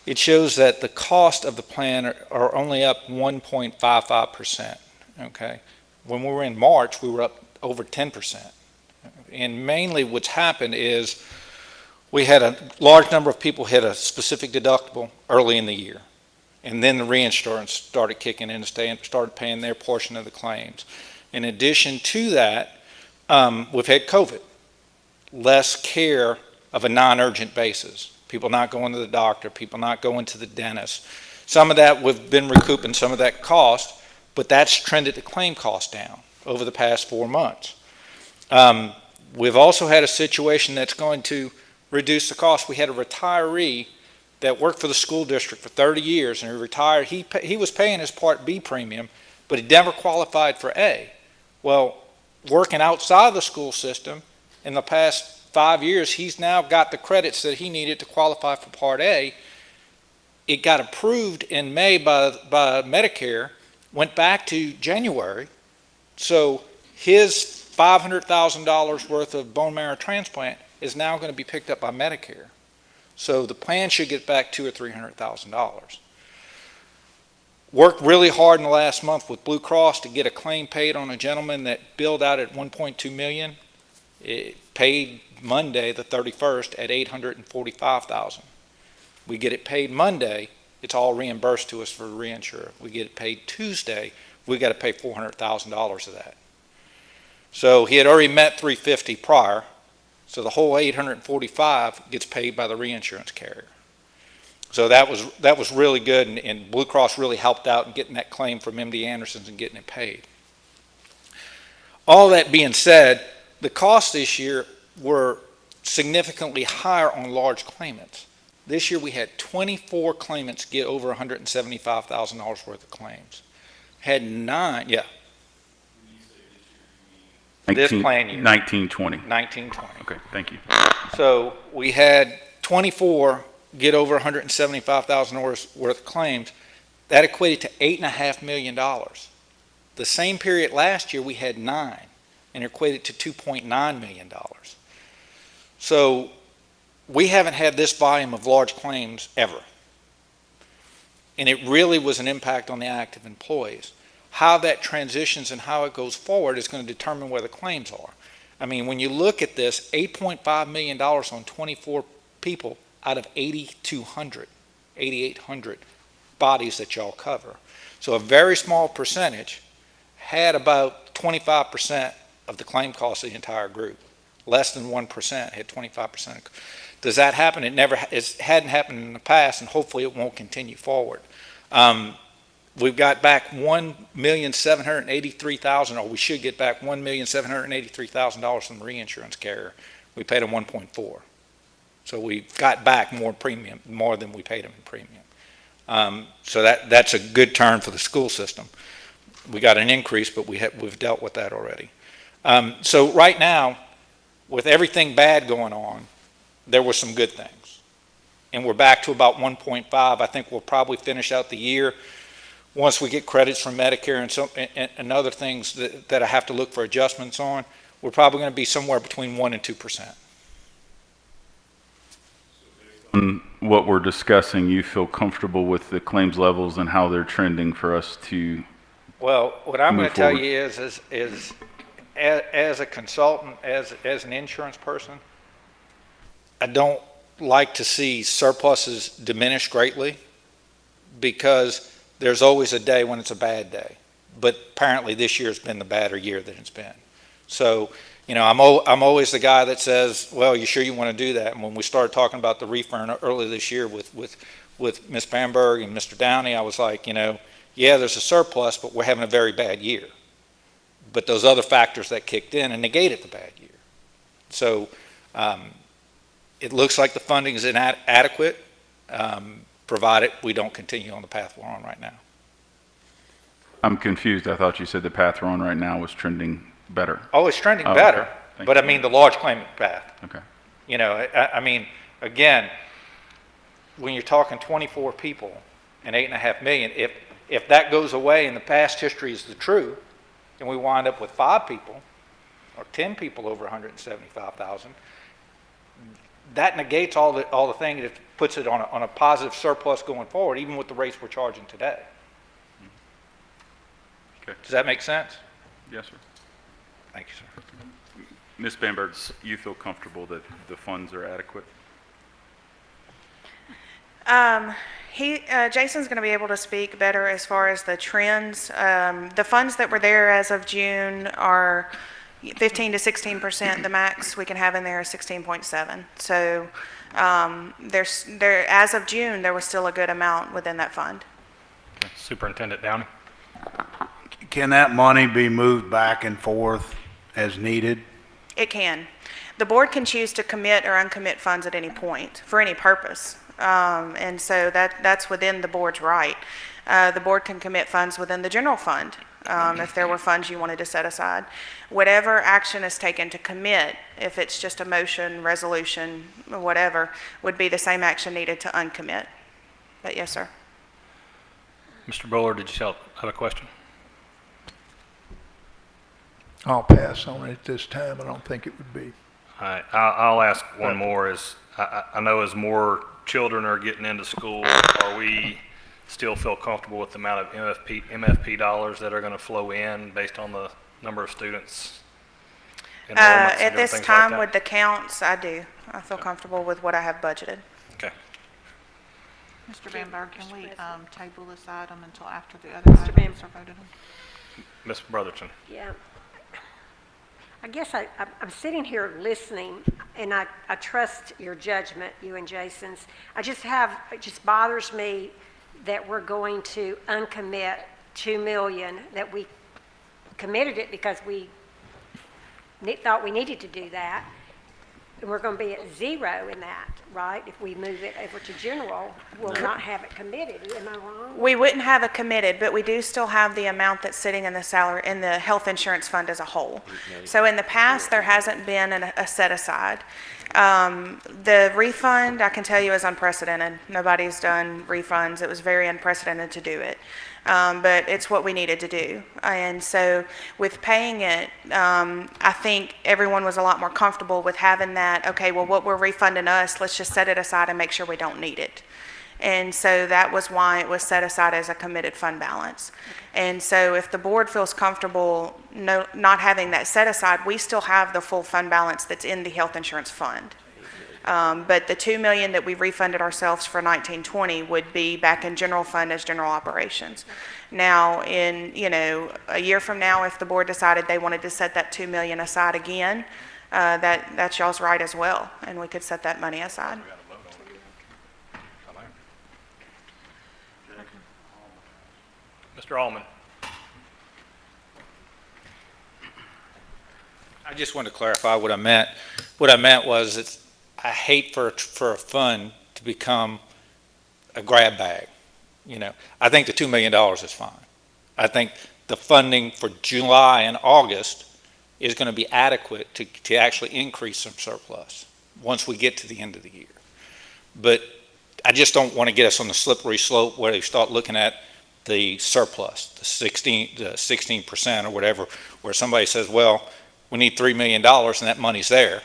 it shows that the cost of the plan are only up 1.55%, okay? When we were in March, we were up over 10%. And mainly what's happened is we had a large number of people hit a specific deductible early in the year. And then the reinsurance started kicking in and started paying their portion of the claims. In addition to that, we've had COVID, less care of a non-urgent basis. People not going to the doctor, people not going to the dentist. Some of that we've been recouping some of that cost, but that's trended the claim cost down over the past 4 months. We've also had a situation that's going to reduce the cost. We had a retiree that worked for the school district for 30 years and he retired. He was paying his Part B premium, but he never qualified for A. Well, working outside the school system in the past 5 years, he's now got the credits that he needed to qualify for Part A. It got approved in May by Medicare, went back to January. So his $500,000 worth of bone marrow transplant is now going to be picked up by Medicare. So the plan should get back $200,000 or $300,000. Worked really hard in the last month with Blue Cross to get a claim paid on a gentleman that billed out at $1.2 million. It paid Monday the 31st at $845,000. We get it paid Monday, it's all reimbursed to us for reinsurer. We get it paid Tuesday, we got to pay $400,000 of that. So he had already met $350 prior, so the whole $845 gets paid by the reinsurance carrier. So that was really good, and Blue Cross really helped out in getting that claim from MD Anderson's and getting it paid. All that being said, the costs this year were significantly higher on large claimants. This year we had 24 claimants get over $175,000 worth of claims. Had 9, yeah. This plan year. 1920. 1920. Okay, thank you. So we had 24 get over $175,000 worth of claims. That equated to $8.5 million. The same period last year we had 9 and equated to $2.9 million. So we haven't had this volume of large claims ever. And it really was an impact on the active employees. How that transitions and how it goes forward is going to determine where the claims are. I mean, when you look at this, $8.5 million on 24 people out of 8,800 bodies that y'all cover. So a very small percentage had about 25% of the claim cost of the entire group. Less than 1% had 25%. Does that happen? It hadn't happened in the past, and hopefully it won't continue forward. We've got back $1,783,000, or we should get back $1,783,000 from the reinsurance carrier. We paid them 1.4. So we got back more premium, more than we paid them in premium. So that's a good turn for the school system. We got an increase, but we've dealt with that already. So right now, with everything bad going on, there were some good things. And we're back to about 1.5. I think we'll probably finish out the year once we get credits from Medicare and other things that I have to look for adjustments on. We're probably going to be somewhere between 1% and 2%. On what we're discussing, you feel comfortable with the claims levels and how they're trending for us to Well, what I'm going to tell forward? you is as a consultant, as an insurance person, I don't like to see surpluses diminish greatly, because there's always a day when it's a bad day. But apparently this year's been the badder year that it's been. So, you know, I'm always the guy that says, well, you sure you want to do that? And when we started talking about the refund earlier this year with Ms. Bamberg and Mr. Downey, I was like, you know, yeah, there's a surplus, but we're having a very bad year. But those other factors that kicked in and negated the bad year. So it looks like the funding is inadequate, provided we don't continue on the path we're on right now. I'm confused. I thought you said the path we're on right now was trending better. Oh, it's trending Oh, better, okay. Thank but you. I mean the large claimant path. Okay. You know, I mean, again, when you're talking 24 people and $8.5 million, if that goes away and the past history is the true, and we wind up with 5 people or 10 people over 175,000, that negates all the things. It puts it on a positive surplus going forward, even with the rates we're charging today. Okay. Does that make sense? Yes, sir. Thank you, sir. Ms. Bamberg, you feel comfortable that the funds are adequate? Jason's going to be able to speak better as far as the trends. The funds that were there as of June are 15 to 16%. The max we can have in there is 16.7. So as of June, there was still a good amount within that fund. Okay. Superintendent Downey. Can that money be moved back and forth as needed? It can. The board can choose to commit or uncommit funds at any point for any purpose. And so that's within the board's right. The board can commit funds within the general fund if there were funds you wanted to set aside. Whatever action is taken to commit, if it's just a motion, resolution, whatever, would be the same action needed to uncommit. But yes, sir. Mr. Buller, did you have a question? I'll pass on it at this time. I don't think it would be. All right, I'll ask one more. I know as more children are getting into school, are we still feel comfortable with the amount of MFP dollars that are going to flow in based on the number of students? At this time with the counts, I do. I feel comfortable with what I have budgeted. Okay. Mr. Bamberg, can we table this item until after the other items are voted on? Ms. Brotherton. Yeah. I guess I'm sitting here listening, and I trust your judgment, you and Jason's. It just bothers me that we're going to uncommit $2 million, that we committed it because we thought we needed to do that. And we're going to be at zero in that, right? If we move it over to general, we'll not have it committed. Am I wrong? We wouldn't have it committed, but we do still have the amount that's sitting in the health insurance fund as a whole. So in the past, there hasn't been a set aside. The refund, I can tell you, is unprecedented. Nobody's done refunds. It was very unprecedented to do it. But it's what we needed to do. And so with paying it, I think everyone was a lot more comfortable with having that, okay, well, what we're refunding us, let's just set it aside and make sure we don't need it. And so that was why it was set aside as a committed fund balance. And so if the board feels comfortable not having that set aside, we still have the full fund balance that's in the health insurance fund. But the $2 million that we refunded ourselves for 1920 would be back in general fund as general operations. Now, in a year from now, if the board decided they wanted to set that $2 million aside again, that's y'all's right as well, and we could set that money aside. Mr. Allman. I just want to clarify what I meant. What I meant was that I hate for a fund to become a grab bag. You know, I think the $2 million is fine. I think the funding for July and August is going to be adequate to actually increase some surplus once we get to the end of the year. But I just don't want to get us on the slippery slope where they start looking at the surplus, the 16% or whatever, where somebody says, well, we need $3 million and that money's there.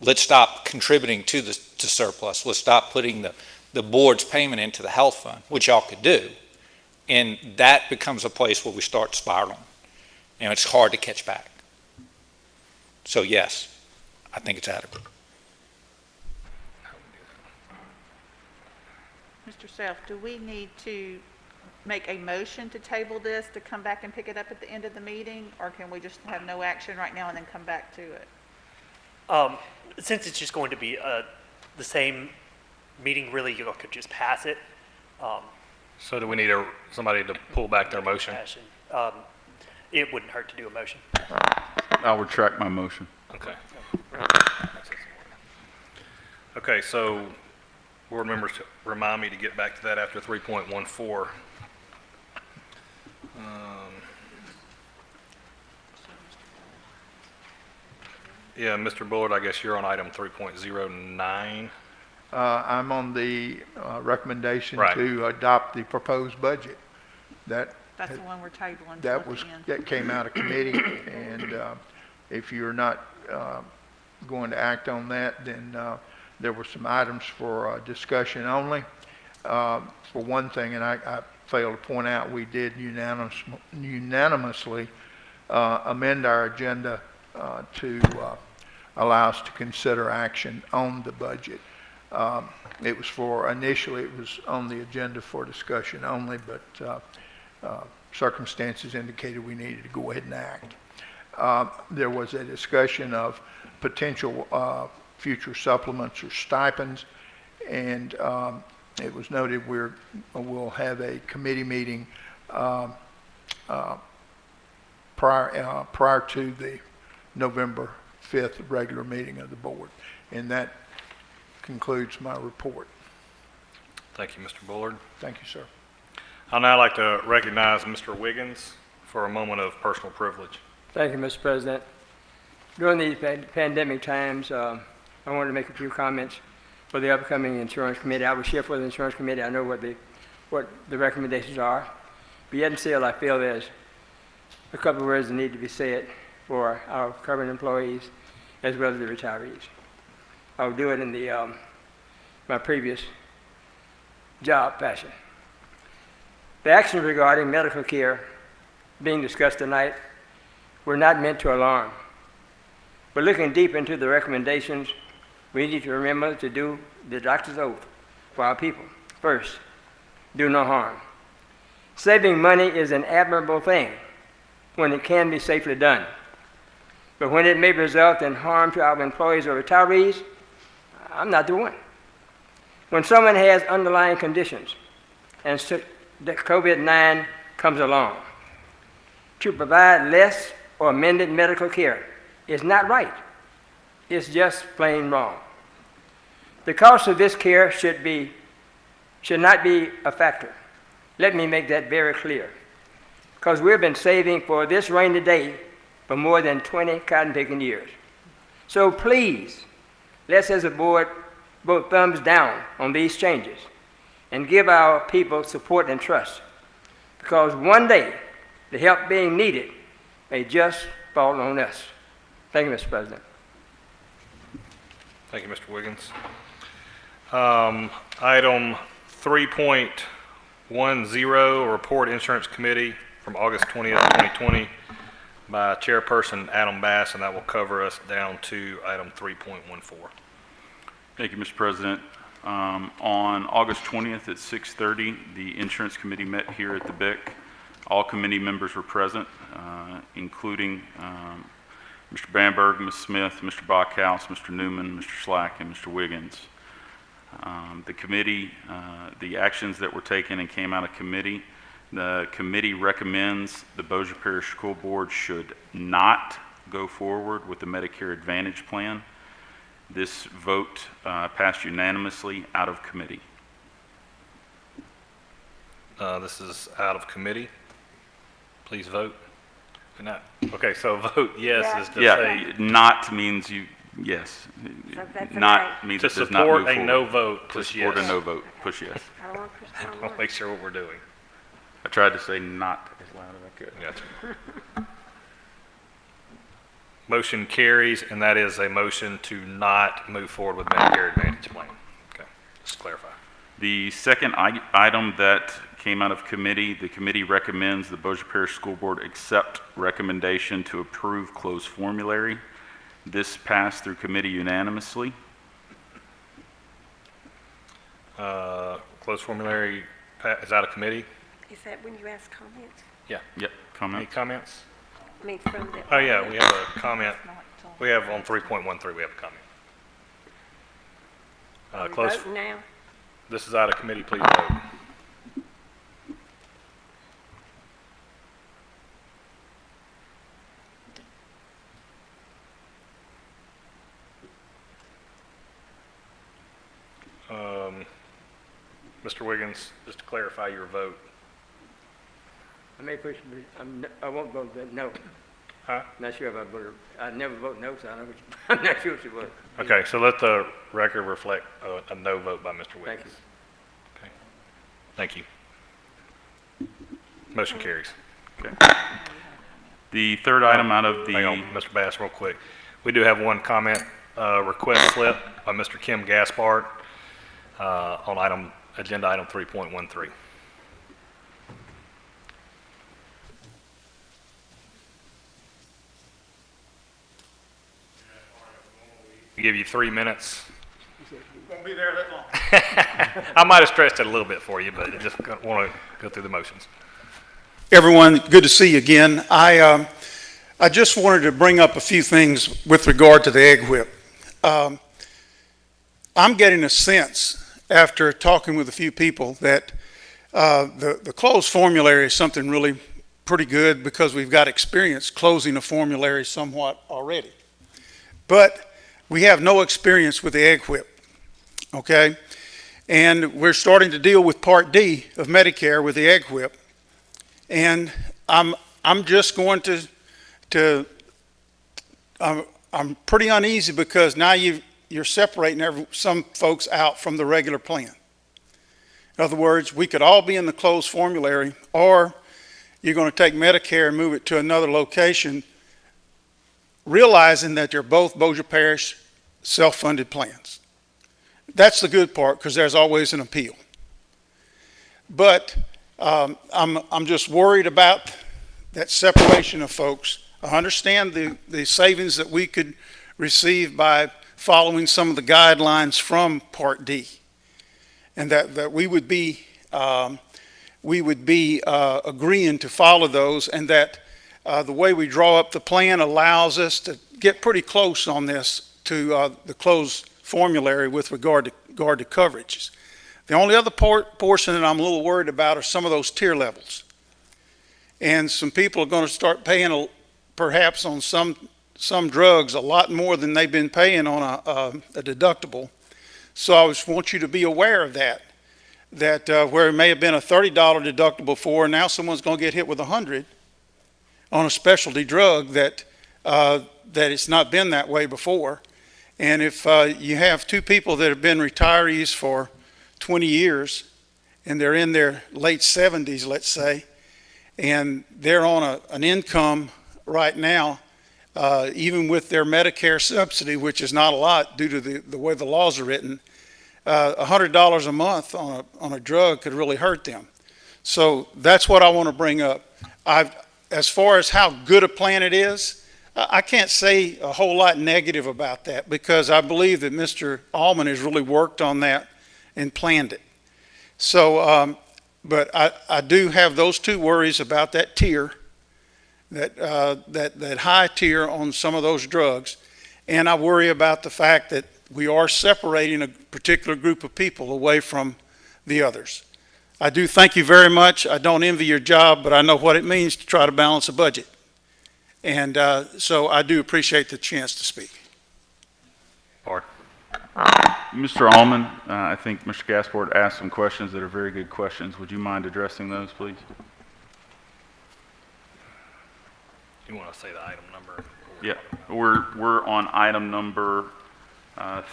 Let's stop contributing to the surplus. Let's stop putting the board's payment into the health fund, which y'all could do. And that becomes a place where we start spiraling. And it's hard to catch back. So yes, I think it's adequate. Mr. Self, do we need to make a motion to table this to come back and pick it up at the end of the meeting, or can we just have no action right now and then come back to it? Since it's just going to be the same meeting, really, you could just pass it. So do we need somebody to pull back their motion? It wouldn't hurt to do a motion. I'll retract my motion. Okay. Okay, so board members remind me to get back to that after 3.14. Yeah, Mr. Bullard, I guess you're on item 3.09. I'm on the recommendation Right. to adopt the proposed budget. That's the one we're tabling. That came out of committee, and if you're not going to act on that, then there were some items for discussion only. For one thing, and I failed to point out, we did unanimously amend our agenda to allow us to consider action on the budget. Initially it was on the agenda for discussion only, but circumstances indicated we needed to go ahead and act. There was a discussion of potential future supplements or stipends, and it was noted we'll have a committee meeting prior to the November 5th regular meeting of the board. And that concludes my report. Thank you, Mr. Bullard. Thank you, sir. I'd now like to recognize Mr. Wiggins for a moment of personal privilege. Thank you, Mr. President. During these pandemic times, I wanted to make a few comments for the upcoming insurance committee. I was here for the insurance committee. I know what the recommendations are. But yet and still, I feel there's a couple of words that need to be said for our current employees as well as the retirees. I'll do it in the my previous job fashion. The actions regarding medical care being discussed tonight were not meant to alarm. But looking deep into the recommendations, we need to remember to do the doctor's oath for our people. First, do no harm. Saving money is an admirable thing when it can be safely done. But when it may result in harm to our employees or retirees, I'm not the one. When someone has underlying conditions and COVID-19 comes along, to provide less or amended medical care is not right. It's just plain wrong. The cost of this care should not be a factor. Let me make that very clear. Because we've been saving for this rainy day for more than 20 cotton-picking years. So please, let's as a board vote thumbs down on these changes and give our people support and trust. Because one day, the help being needed may just fall on us. Thank you, Mr. President. Thank you, Mr. Wiggins. Item 3.10, Report Insurance Committee from August 20th, 2020 by Chairperson Adam Bass, and that will cover us down to item 3.14. Thank you, Mr. President. On August 20th at 6:30, the Insurance Committee met here at the BIC. All committee members were present, including Mr. Bamberg, Ms. Smith, Mr. Bachhaus, Mr. Newman, Mr. Slack, and Mr. Wiggins. The committee, the actions that were taken and came out of committee The committee recommends the Bossier Parish School Board should not go forward with the Medicare Advantage plan. This vote passed unanimously out of committee. This is out of committee. Please vote. Okay, so vote yes is to say. Not means yes. So that's a Not nay. means To it does not move support a forward. no vote, To push support a yes. no vote, push yes. I don't want Chris Brown I'll to make sure what we're doing. I tried to say not as loud as I could. Gotcha. Motion carries, and that is a motion to not move forward with Medicare Advantage plan. Okay, just to clarify. The second item that came out of committee, the committee recommends the Bossier Parish School Board accept recommendation to approve closed formulary. This passed through committee unanimously. Closed formulary is out of committee. Is that when you ask comments? Yeah. Yep, Any comment. comments? I mean, from the. Oh, yeah, we have a comment. We have on 3.13, we have a comment. Are we Close. voting now? This is out of committee, please vote. Mr. Wiggins, just to clarify your vote. I may push, I won't vote no. Huh? Not sure if I voted, I never vote no, so I don't know I'm not sure what you vote. Okay, so let the record reflect a no vote by Mr. Wiggins. Thank you. Okay. Thank you. Motion carries. Okay. The third item out of the. Hang on, Mr. Bass, real quick. We do have one comment, request slip by Mr. Kim Gaspard on agenda item 3.13. Give you 3 minutes. Won't be there that long. I might have stretched it a little bit for you, but I just want to go through the motions. Everyone, good to see you again. I just wanted to bring up a few things with regard to the egg whip. I'm getting a sense after talking with a few people that the closed formulary is something really pretty good because we've got experience closing a formulary somewhat already. But we have no experience with the egg whip, okay? And we're starting to deal with Part D of Medicare with the egg whip. And I'm just going I'm pretty uneasy because now you're separating some folks out from the regular plan. In other words, we could all be in the closed formulary, or you're going to take Medicare and move it to another location, realizing that they're both Bossier Parish self-funded plans. That's the good part, because there's always an appeal. But I'm just worried about that separation of folks. I understand the savings that we could receive by following some of the guidelines from Part D, and that we would be agreeing to follow those, and that the way we draw up the plan allows us to get pretty close on this to the closed formulary with regard to coverages. The only other portion that I'm a little worried about are some of those tier levels. And some people are going to start paying perhaps on some drugs a lot more than they've been paying on a deductible. So I just want you to be aware of that where it may have been a $30 deductible before, now someone's going to get hit with $100 on a specialty drug that it's not been that way before. And if you have two people that have been retirees for 20 years and they're in their late 70s, let's say, and they're on an income right now, even with their Medicare subsidy, which is not a lot due to the way the laws are written, $100 a month on a drug could really hurt them. So that's what I want to bring up. As far as how good a plan it is, I can't say a whole lot negative about that, because I believe that Mr. Allman has really worked on that and planned it. So, but I do have those two worries about that tier, that high tier on some of those drugs. And I worry about the fact that we are separating a particular group of people away from the others. I do thank you very much. I don't envy your job, but I know what it means to try to balance a budget. And so I do appreciate the chance to speak. Mr. Allman, I think Mr. Gaspard asked some questions that are very good questions. Would you mind addressing those, please? You want to say the item number? Yeah, we're on item number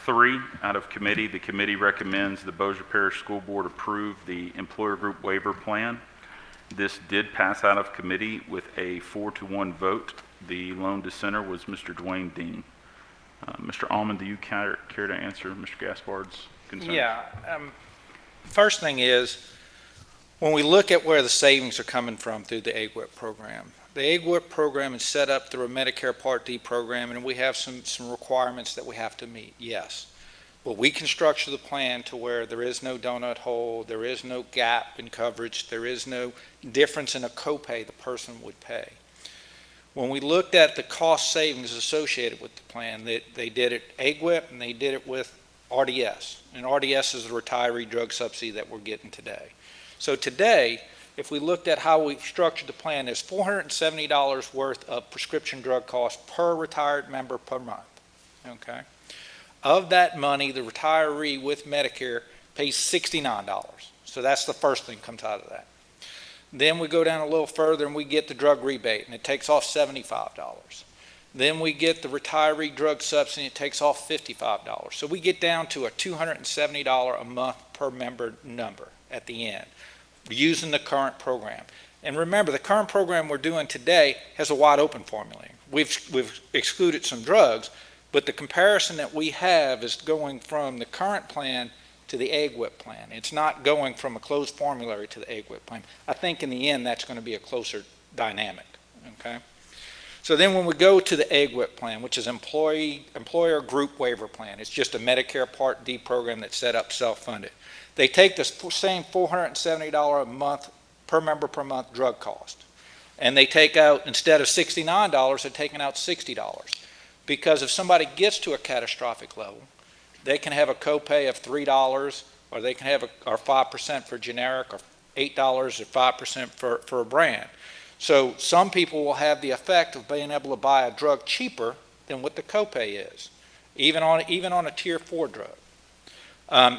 3 out of committee. The committee recommends the Bossier Parish School Board approve the employer group waiver plan. This did pass out of committee with a 4-1 vote. The lone dissenter was Mr. Dwayne Dean. Mr. Allman, do you care to answer Mr. Gaspard's concerns? Yeah. First thing is, when we look at where the savings are coming from through the AGWIP program, the AGWIP program is set up through a Medicare Part D program, and we have some requirements that we have to meet, yes. But we can structure the plan to where there is no donut hole, there is no gap in coverage, there is no difference in a copay the person would pay. When we looked at the cost savings associated with the plan, they did it AGWIP and they did it with RDS. And RDS is the retiree drug subsidy that we're getting today. So today, if we looked at how we structured the plan, there's $470 worth of prescription drug costs per retired member per month, okay? Of that money, the retiree with Medicare pays $69. So that's the first thing comes out of that. Then we go down a little further and we get the drug rebate, and it takes off $75. Then we get the retiree drug subsidy, and it takes off $55. So we get down to a $270 a month per member number at the end, using the current program. And remember, the current program we're doing today has a wide open formula. We've excluded some drugs, but the comparison that we have is going from the current plan to the AGWIP plan. It's not going from a closed formulary to the AGWIP plan. I think in the end that's going to be a closer dynamic, okay? So then when we go to the AGWIP plan, which is employer group waiver plan, it's just a Medicare Part D program that's set up self-funded. They take the same $470 a month per member per month drug cost, and they take out, instead of $69, they're taking out $60. Because if somebody gets to a catastrophic level, they can have a copay of $3, or they can have or 5% for generic, or $8 or 5% for a brand. So some people will have the effect of being able to buy a drug cheaper than what the copay is, even on a tier 4 drug.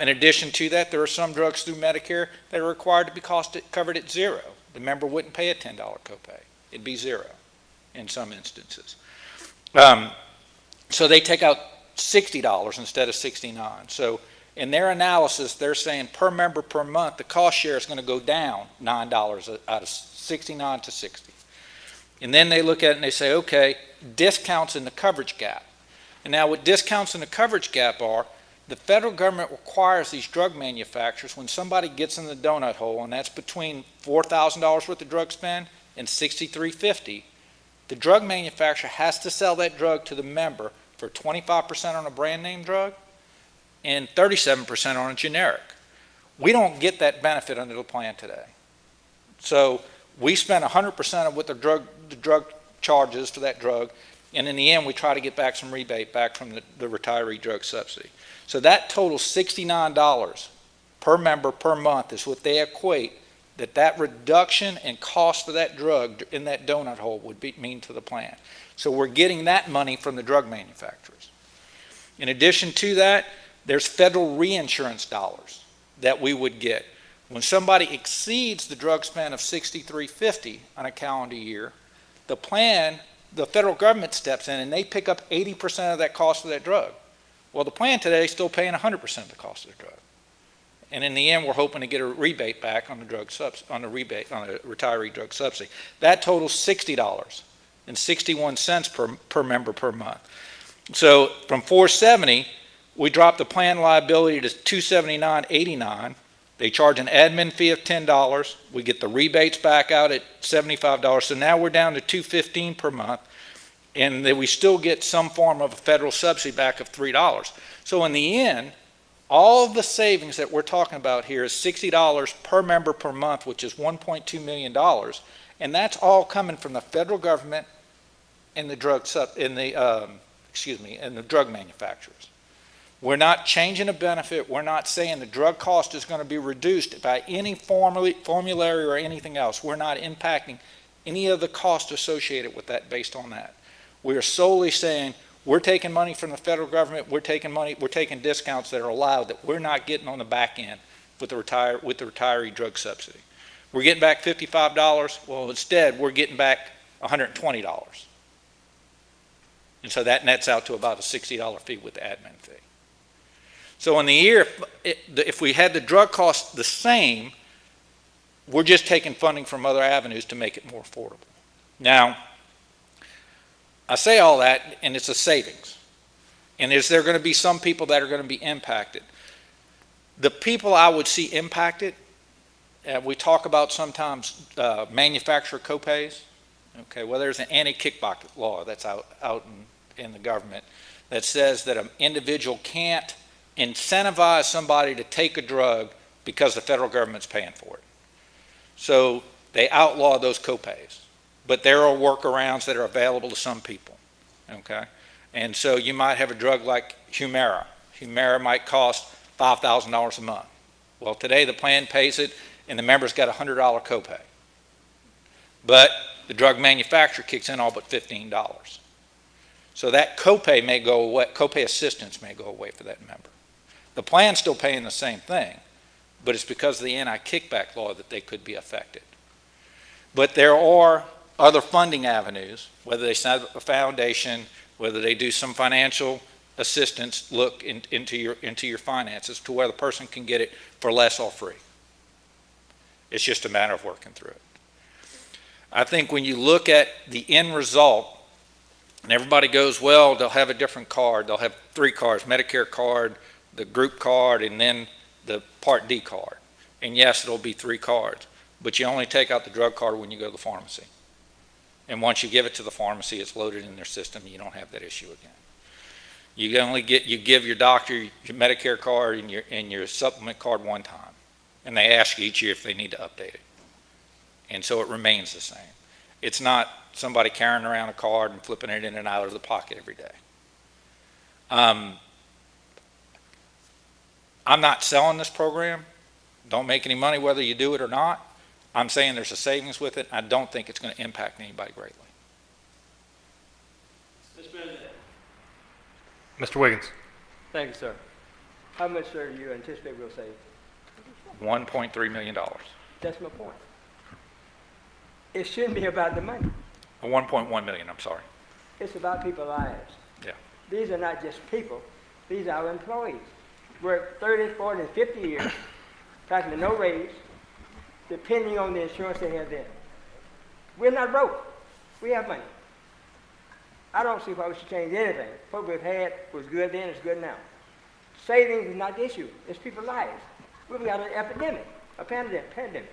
In addition to that, there are some drugs through Medicare that are required to be covered at $0. The member wouldn't pay a $10 copay. It'd be $0 in some instances. So they take out $60 instead of $69. So in their analysis, they're saying per member per month, the cost share is going to go down $9 out of 69 to 60. And then they look at it and they say, okay, discounts in the coverage gap. And now what discounts in the coverage gap are, the federal government requires these drug manufacturers, when somebody gets in the donut hole, and that's between $4,000 worth of drug spend and $6,350, the drug manufacturer has to sell that drug to the member for 25% on a brand name drug and 37% on a generic. We don't get that benefit under the plan today. So we spend 100% of what the drug charges for that drug, and in the end we try to get back some rebate back from the retiree drug subsidy. So that total $69 per member per month is what they equate that reduction in cost for that drug in that donut hole would mean to the plan. So we're getting that money from the drug manufacturers. In addition to that, there's federal reinsurance dollars that we would get. When somebody exceeds the drug spend of $6,350 on a calendar year, the federal government steps in and they pick up 80% of that cost of that drug. Well, the plan today is still paying 100% of the cost of the drug. And in the end, we're hoping to get a rebate back on the retiree drug subsidy. That totals $60.61 per member per month. So from $470, we dropped the plan liability to $279.89. They charge an admin fee of $10. We get the rebates back out at $75. So now we're down to $215 per month, and then we still get some form of a federal subsidy back of $3. So in the end, all of the savings that we're talking about here is $60 per member per month, which is $1.2 million, and that's all coming from the federal government and the drug manufacturers. We're not changing a benefit. We're not saying the drug cost is going to be reduced by any formulary or anything else. We're not impacting any of the cost associated with that based on that. We are solely saying we're taking money from the federal government. We're taking discounts that are allowed that we're not getting on the back end with the retiree drug subsidy. We're getting back $55. Well, instead, we're getting back $120. And so that nets out to about a $60 fee with the admin fee. So in the year, if we had the drug cost the same, we're just taking funding from other avenues to make it more affordable. Now, I say all that, and it's a savings. And is there going to be some people that are going to be impacted? The people I would see impacted, we talk about sometimes manufacturer copays. Okay, well, there's an anti-kickback law that's out in the government that says that an individual can't incentivize somebody to take a drug because the federal government's paying for it. So they outlaw those copays. But there are workarounds that are available to some people. Okay? And so you might have a drug like Humira. Humira might cost $5,000 a month. Well, today the plan pays it, and the member's got a $100 copay. But the drug manufacturer kicks in all but $15. So that copay may go away, copay assistance may go away for that member. The plan's still paying the same thing, but it's because of the anti-kickback law that they could be affected. But there are other funding avenues, whether they set up a foundation, whether they do some financial assistance, look into your finances to where the person can get it for less or free. It's just a matter of working through it. I think when you look at the end result, and everybody goes, well, they'll have a different card. They'll have 3 cards, Medicare card, the group card, and then the Part D card. And yes, it'll be 3 cards, but you only take out the drug card when you go to the pharmacy. And once you give it to the pharmacy, it's loaded in their system, and you don't have that issue again. You give your doctor your Medicare card and your supplement card one time, and they ask you each year if they need to update it. And so it remains the same. It's not somebody carrying around a card and flipping it in and out of the pocket every day. I'm not selling this program. Don't make any money whether you do it or not. I'm saying there's a savings with it. I don't think it's going to impact anybody greatly. Mr. Wiggins. Thank you, sir. How much, sir, do you anticipate we'll save? $1.3 million. That's my point. It shouldn't be about the money. 1.1 million, I'm sorry. It's about people's lives. Yeah. These are not just people. These are our employees. Work 30, 40, 50 years, practically no raise, depending on the insurance they have then. We're not broke. We have money. I don't see why we should change anything. What we've had was good then, it's good now. Savings is not the issue. It's people's lives. We've got an epidemic, a pandemic.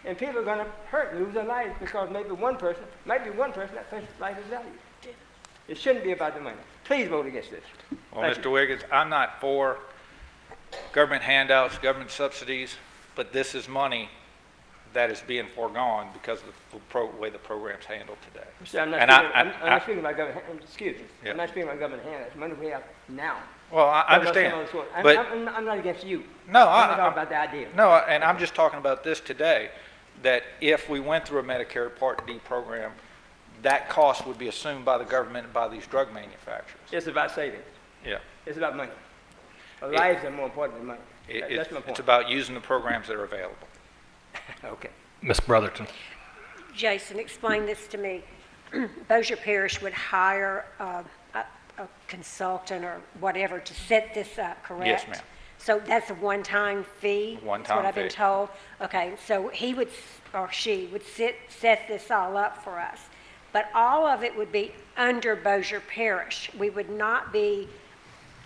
And people are going to hurt, lose their lives because maybe one person, that person's life is valued. It shouldn't be about the money. Please vote against this. Well, Mr. Wiggins, I'm not for government handouts, government subsidies, but this is money that is being foregone because of the way the program's handled today. Sir, I'm not speaking about government, excuse me. Yeah. I'm not speaking about government handouts. Money we have now. Well, I understand. But I'm not against you. No, I'm talking about the idea. No, and I'm just talking about this today, that if we went through a Medicare Part D program, that cost would be assumed by the government and by these drug manufacturers. It's about savings. Yeah. It's about money. Lives are more important than money. That's my point. It's about using the programs that are available. Okay. Ms. Brotherton. Jason, explain this to me. Bossier Parish would hire a consultant or whatever to set this up, correct? Yes, ma'am. So that's a one-time fee? One-time That's what I've been fee. told? Okay, so he would, or she would set this all up for us. But all of it would be under Bossier Parish. We would not be,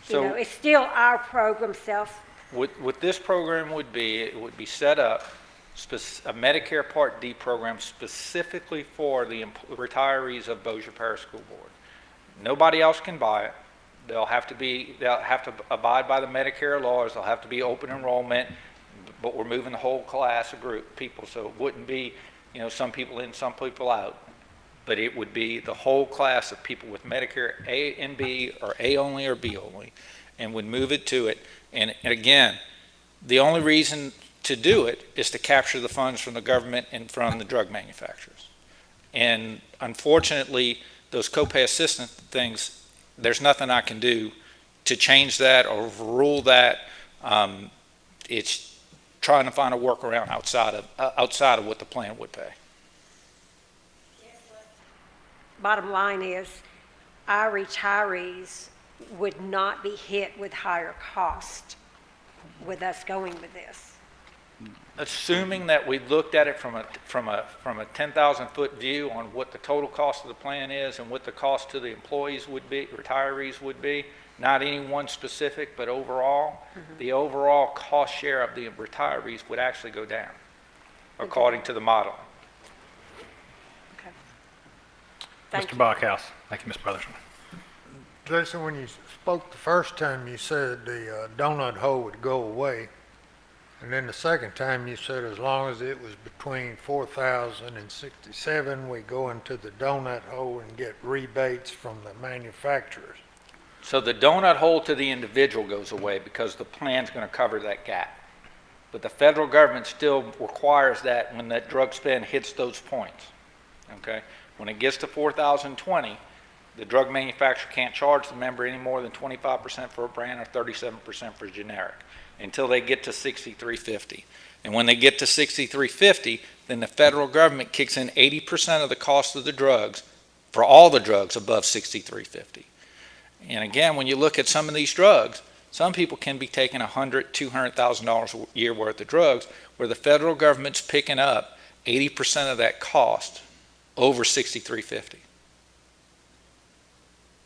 it's still our program What this program would be, it would be set up, a Medicare Part D program specifically for the retirees of Bossier Parish School Board. Nobody else can buy it. They'll have to abide by the Medicare laws. They'll have to be open enrollment, but we're moving the whole class of people, so it wouldn't be, some people in, some people out. But it would be the whole class of people with Medicare A and B, or A only or B only, and would move it to it. And again, the only reason to do it is to capture the funds from the government and from the drug manufacturers. And unfortunately, those copay assistance things, there's nothing I can do to change that or overrule that. It's trying to find a workaround outside of what the plan would pay. Bottom line is, our retirees would not be hit with higher cost with us going with this. Assuming that we looked at it from a 10,000-foot view on what the total cost of the plan is and what the cost to the employees would be, retirees would be, not any one specific, but overall, the overall cost share of the retirees would actually go down, according to the modeling. Okay. Mr. Bachhaus. Thank you, Ms. Brotherson. Jason, when you spoke the first time, you said the donut hole would go away. And then the second time you said as long as it was between 4,000 and 67, we go into the donut hole and get rebates from the manufacturers. So the donut hole to the individual goes away because the plan's going to cover that gap. But the federal government still requires that when that drug spend hits those points. Okay? When it gets to 4,020, the drug manufacturer can't charge the member any more than 25% for a brand or 37% for generic until they get to 6,350. And when they get to 6,350, then the federal government kicks in 80% of the cost of the drugs for all the drugs above 6,350. And again, when you look at some of these drugs, some people can be taking $100,000, $200,000 a year worth of drugs, where the federal government's picking up 80% of that cost over 6,350.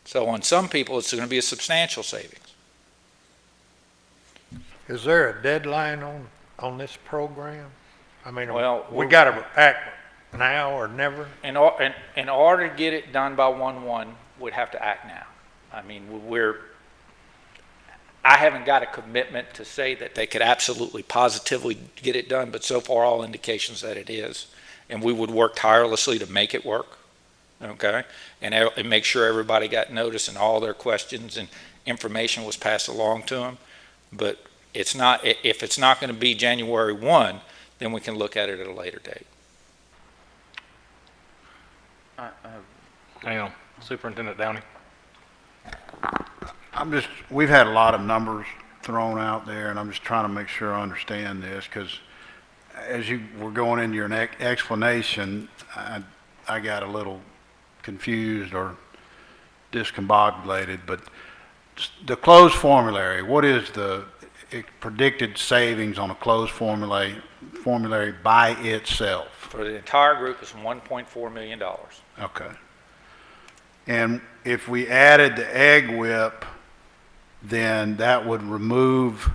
So on some people, it's going to be a substantial savings. Is there a deadline on this program? I mean, well, we got to act now or never? In order to get it done by 1/1, we'd have to act now. I mean, I haven't got a commitment to say that they could absolutely positively get it done, but so far all indications that it is. And we would work tirelessly to make it work, okay? And make sure everybody got notice and all their questions and information was passed along to them. But it's not, if it's not going to be January 1, then we can look at it at a later date. Hang on, Superintendent Downey. We've had a lot of numbers thrown out there, and I'm just trying to make sure I understand this, because as you were going into your explanation, I got a little confused or discombobulated, but the closed formulary, what is the predicted savings on a closed formulary by itself? For the entire group, it's $1.4 million. Okay. And if we added the egg whip, then that would remove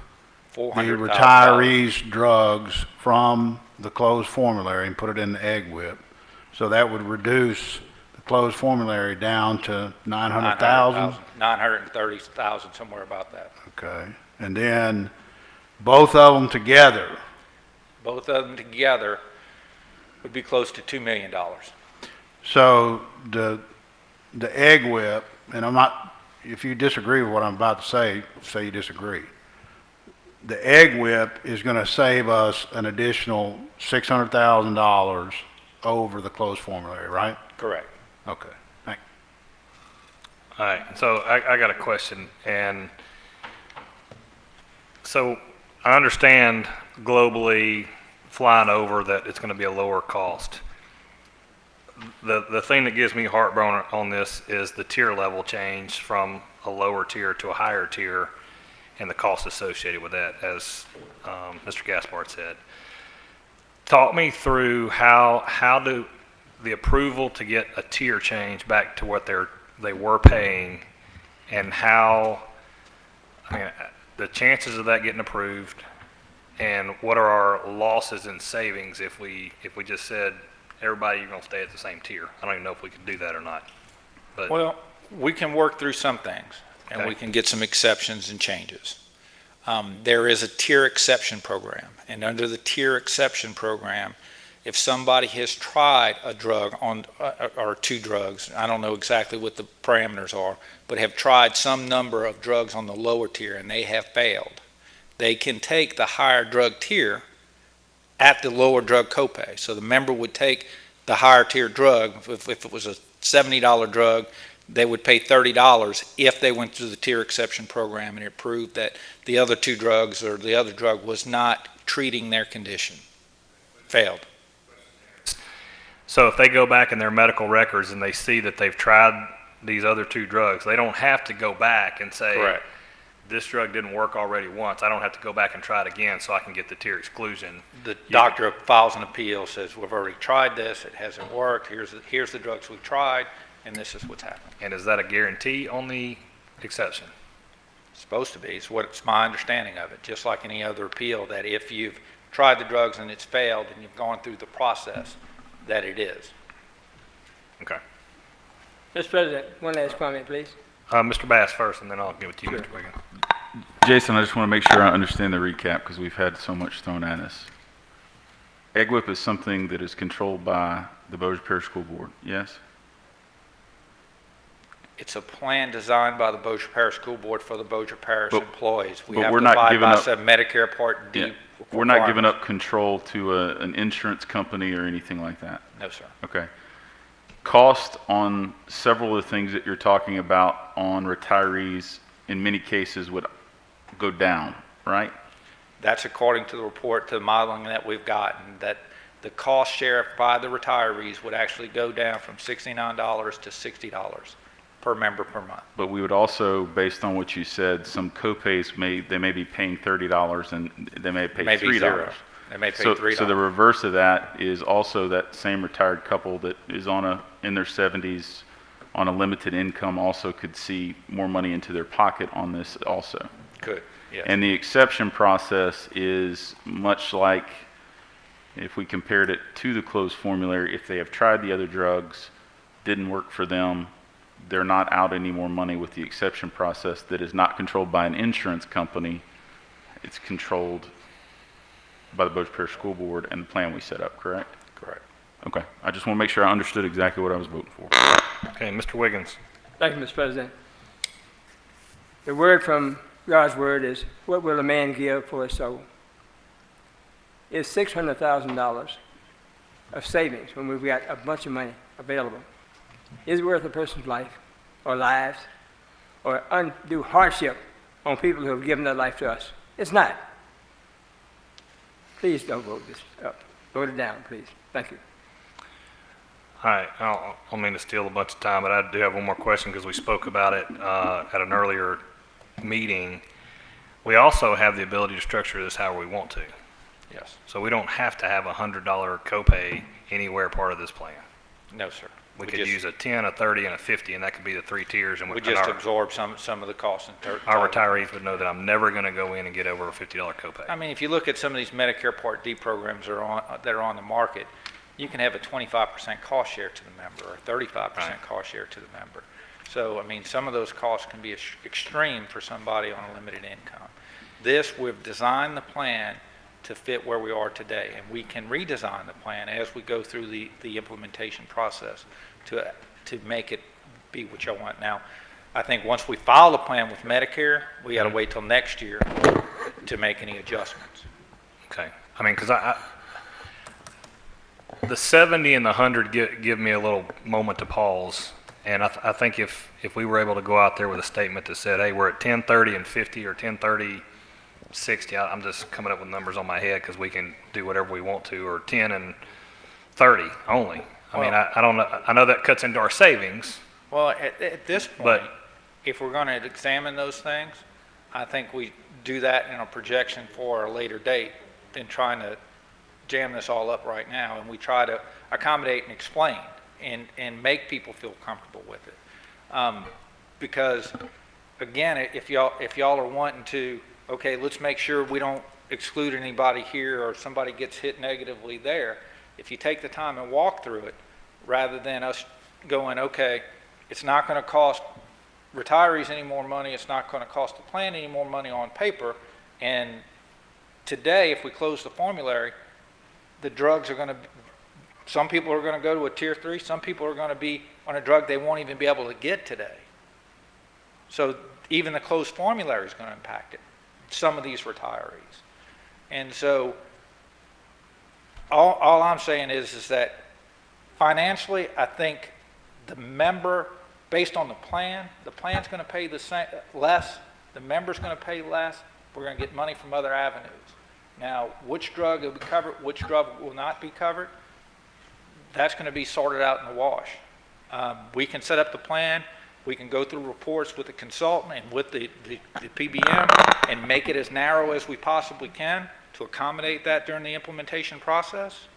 the retirees' drugs from the closed formulary and put it in the egg whip. So that would reduce the closed formulary down to 900,000? 930,000, somewhere about that. Okay. And then both of them together? Both of them together would be close to $2 million. So the egg whip, and I'm not, if you disagree with what I'm about to say you disagree. The egg whip is going to save us an additional $600,000 over the closed formulary, right? Correct. Okay, thank you. All right, so I got a question, and so I understand globally flying over that it's going to be a lower cost. The thing that gives me heartburn on this is the tier level change from a lower tier to a higher tier and the cost associated with that, as Mr. Gaspard said. Talk me through how do the approval to get a tier change back to what they were paying, and how, I mean, the chances of that getting approved, and what are our losses and savings if we just said, everybody, you're going to stay at the same tier. I don't even know if we can do that or not. But well, we can work through some things, and okay, we can get some exceptions and changes. There is a tier exception program, and under the tier exception program, if somebody has tried a drug or two drugs, I don't know exactly what the parameters are, but have tried some number of drugs on the lower tier and they have failed, they can take the higher drug tier at the lower drug copay. So the member would take the higher tier drug. If it was a $70 drug, they would pay $30 if they went through the tier exception program and it proved that the other two drugs or the other drug was not treating their condition, failed. So if they go back in their medical records and they see that they've tried these other two drugs, they don't have to go back and say, Correct. This drug didn't work already once. I don't have to go back and try it again so I can get the tier exclusion. The doctor files an appeal, says, we've already tried this, it hasn't worked, here's the drugs we've tried, and this is what's happened. And is that a guarantee on the exception? It's supposed to be. It's my understanding of it, just like any other appeal, that if you've tried the drugs and it's failed and you've gone through the process, that it is. Okay. Mr. President, one last comment, please. Mr. Bass first, and then I'll give it to you, Mr. Wiggins. Jason, I just want to make sure I understand the recap because we've had so much thrown at us. Egg whip is something that is controlled by the Bossier Parish School Board, yes? It's a plan designed by the Bossier Parish School Board for the Bossier Parish employees. We have we're to not abide giving by up- some Medicare Part D. Yeah. We're not giving requirements. up control to an insurance company or anything like that. No, sir. Okay. Cost on several of the things that you're talking about on retirees in many cases would go down, right? That's according to the report, to the modeling that we've gotten, that the cost share by the retirees would actually go down from $69 to $60 per member per month. But we would also, based on what you said, some copays they may be paying $30 and they may pay Maybe $3. zero. They may pay So $3. the reverse of that is also that same retired couple that is in their 70s on a limited income also could see more money into their pocket on this also. Good, yes. And the exception process is much like if we compared it to the closed formulary, if they have tried the other drugs, didn't work for them, they're not out any more money with the exception process that is not controlled by an insurance company. It's controlled by the Bossier Parish School Board and the plan we set up, correct? Correct. Okay. I just want to make sure I understood exactly what I was voting for. Okay, Mr. Wiggins. Thank you, Mr. President. The word from God's word is, what will a man give for his soul? It's $600,000 of savings when we've got a bunch of money available. Is it worth a person's life or lives or undue hardship on people who have given their life to us? It's not. Please don't vote this up. Vote it down, please. Thank you. All right, I don't mean to steal a bunch of time, but I do have one more question because we spoke about it at an earlier meeting. We also have the ability to structure this however we want to. Yes. So we don't have to have a $100 copay anywhere part of this plan. No, sir. We could use a 10, a 30, and a 50, and that could be the three tiers. And We just absorb some of the costs. our retirees would know that I'm never going to go in and get over a $50 copay. I mean, if you look at some of these Medicare Part D programs that are on the market, you can have a 25% cost share to the member or 35% cost share to the member. So, I mean, some of those costs can be extreme for somebody on a limited income. We've designed the plan to fit where we are today, and we can redesign the plan as we go through the implementation process to make it be what y'all want. Now, I think once we file the plan with Medicare, we got to wait till next year to make any adjustments. Okay. I mean, because the 70 and the 100 give me a little moment to pause. And I think if we were able to go out there with a statement that said, hey, we're at 1030 and 50 or 1030, 60, I'm just coming up with numbers on my head because we can do whatever we want to, or 10 and 30 only. I mean, I don't know. I know that cuts into our savings. Well, at this point, if we're going to examine those things, I think we do that in a projection for a later date than trying to jam this all up right now. And we try to accommodate and explain and make people feel comfortable with it. Because, again, if y'all are wanting to, okay, let's make sure we don't exclude anybody here or somebody gets hit negatively there. If you take the time and walk through it, rather than us going, okay, it's not going to cost retirees any more money, it's not going to cost the plan any more money on paper, and today, if we close the formulary, the drugs are going to some people are going to go to a tier 3, some people are going to be on a drug they won't even be able to get today. So even the closed formulary is going to impact it, some of these retirees. And so all I'm saying is that financially, I think the member, based on the plan's going to pay the same, less, the member's going to pay less, we're going to get money from other avenues. Now, which drug will be covered, which drug will not be covered, that's going to be sorted out in the wash. We can set up the plan, we can go through reports with the consultant and with the PBM and make it as narrow as we possibly can to accommodate that during the implementation process.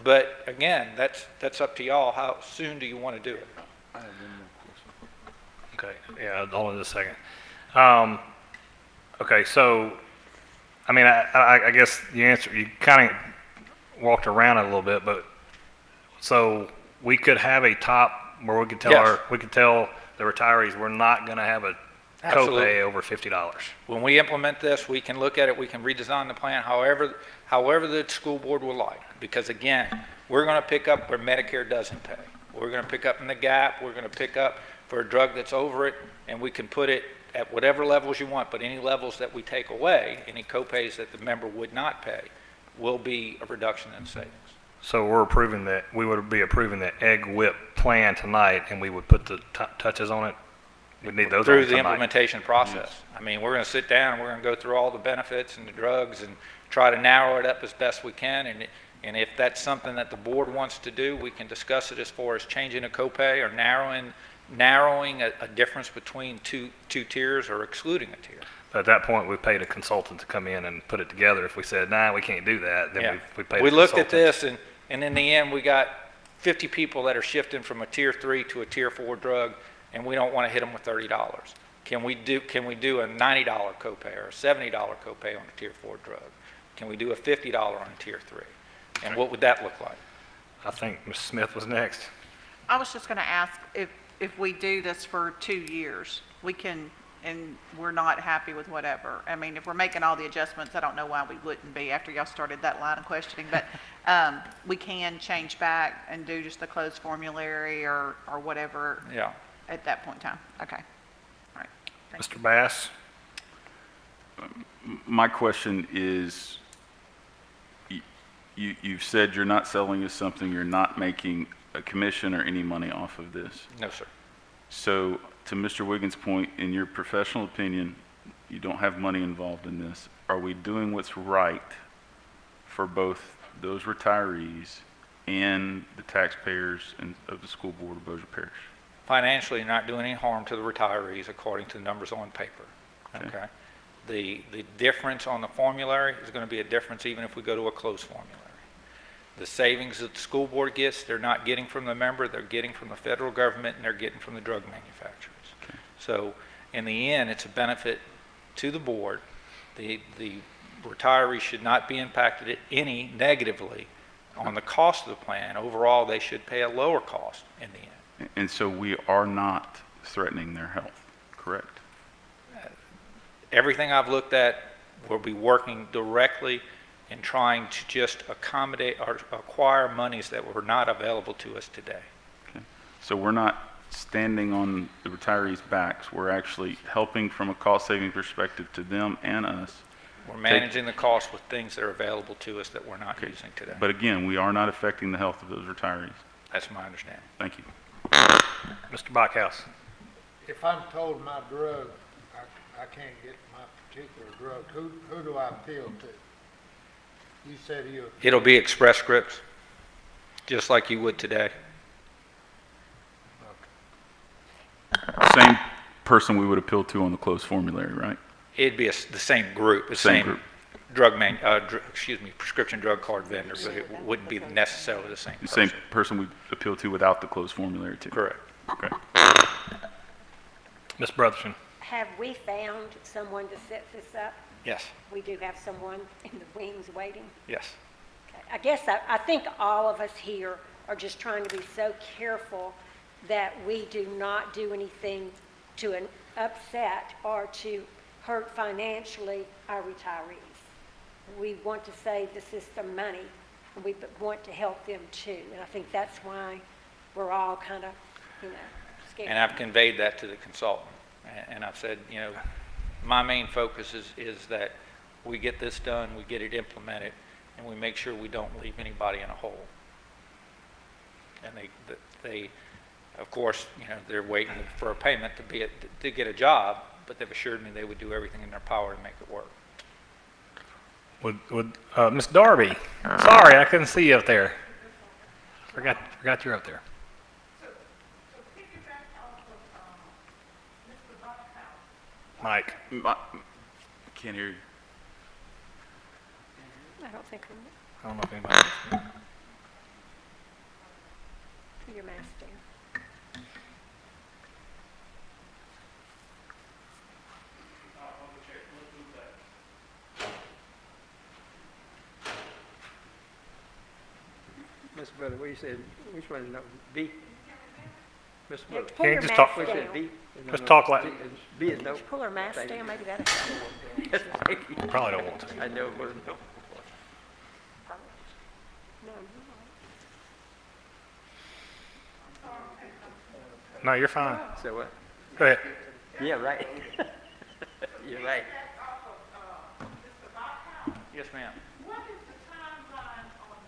But again, that's up to y'all. How soon do you want to do it? Okay, yeah, hold on just a second. Okay, so, I mean, I guess you kind of walked around it a little bit, but, so we could have a top where we could tell Yes. we could tell the retirees we're not going to have a Absolutely. copay over $50. When we implement this, we can look at it, we can redesign the plan however the school board will like. Because again, we're going to pick up where Medicare doesn't pay. We're going to pick up in the gap, we're going to pick up for a drug that's over it, and we can put it at whatever levels you want, but any levels that we take away, any copays that the member would not pay, will be a reduction in savings. So we're approving that, we would be approving the egg whip plan tonight, and we would put the touches on it. We need those Through on the tonight. implementation process. I mean, we're going to sit down and we're going to go through all the benefits and the drugs and try to narrow it up as best we can. And if that's something that the board wants to do, we can discuss it as far as changing a copay or narrowing a difference between two tiers or excluding a tier. But at that point, we paid a consultant to come in and put it together. If we said, nah, we can't do that, then Yeah. we paid We the looked at consultant. this and in the end, we got 50 people that are shifting from a tier 3 to a tier 4 drug, and we don't want to hit them with $30. Can we do a $90 copay or a $70 copay on a tier 4 drug? Can we do a $50 on a tier 3? And what would that look like? I think Ms. Smith was next. I was just going to ask if we do this for 2 years, we can, and we're not happy with whatever. I mean, if we're making all the adjustments, I don't know why we wouldn't be after y'all started that line of questioning, but we can change back and do just the closed formulary or whatever Yeah. at that point in time. Okay. All right. Thank Mr. Bass? My question is, you've said you're not selling us something, you're not making a commission or any money off of this. No, sir. So to Mr. Wiggins' point, in your professional opinion, you don't have money involved in this. Are we doing what's right for both those retirees and the taxpayers of the school board of Bossier Parish? Financially, not doing any harm to the retirees according to the numbers on paper. Okay. The difference on the formulary is going to be a difference even if we go to a closed formulary. The savings that the school board gets, they're not getting from the member, they're getting from the federal government, and they're getting from the drug manufacturers. Okay. So in the end, it's a benefit to the board. The retirees should not be impacted any negatively on the cost of the plan. Overall, they should pay a lower cost in the end. And so we are not threatening their health, correct? Everything I've looked at, we'll be working directly in trying to just accommodate or acquire monies that were not available to us today. Okay. So we're not standing on the retirees' backs. We're actually helping from a cost-saving perspective to them and us. We're managing the cost with things that are available to us that we're not Okay. using today. But again, we are not affecting the health of those retirees. That's my understanding. Thank you. Mr. Backhouse? If I'm told my drug, I can't get my particular drug, who do I appeal to? You said you. It'll be Express Scripts, just like you would today. Same person we would appeal to on the closed formulary, right? It'd be the same group, the Same same group. prescription drug card vendor, but it wouldn't be necessarily the same The person. same person we appeal to without the closed formulary too. Correct. Okay. Ms. Brotherson? Have we found someone to set this up? Yes, We do have someone in the wings waiting? yes. Okay. I guess I think all of us here are just trying to be so careful that we do not do anything to upset or to hurt financially our retirees. We want to save the system money and we want to help them too. And I think that's why we're all kind of, scared. And I've conveyed that to the consultant. And I've said, my main focus is that we get this done, we get it implemented, and we make sure we don't leave anybody in a hole. And they of course, they're waiting for a payment to get a job, but they've assured me they would do everything in their power to make it work. Ms. Darby, sorry, I couldn't see you up there. Forgot you're up there. Mike. Can't hear you. I don't think I don't know if anybody else. Put your mask down. Mr. Brother, what you said, which one is no? B? Mr. Brother. Pull your just mask talk- down. B? Just talk like. B is no. Pull her mask down, maybe that'll help. Thank you. Probably don't want to. I know it wasn't no. No, you're fine. So what? Go ahead. Yeah, right. You're right. Yes, ma'am. What is the timeline on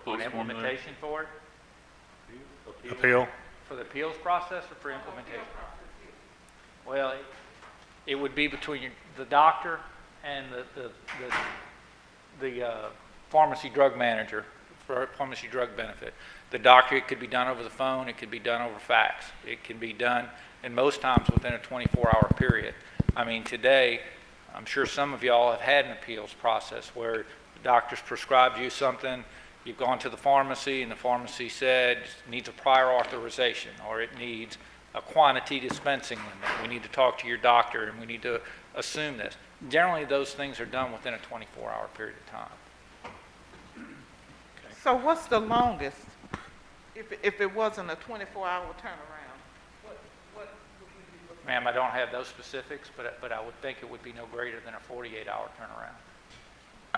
the, On implementation for it? Appeal. For the appeals process or for implementation? Well, it would be between the doctor and the pharmacy drug manager for pharmacy drug benefit. The doctor, it could be done over the phone, it could be done over fax. It can be done, and most times within a 24-hour period. I mean, today, I'm sure some of y'all have had an appeals process where the doctor's prescribed you something, you've gone to the pharmacy, and the pharmacy said it needs a prior authorization, or it needs a quantity dispensing limit. We need to talk to your doctor, and we need to assume this. Generally, those things are done within a 24-hour period of time. so what's the longest, if it wasn't a 24-hour turnaround? What would we be looking Ma'am, I don't have those specifics, but I would think it would be no greater than a 48-hour turnaround.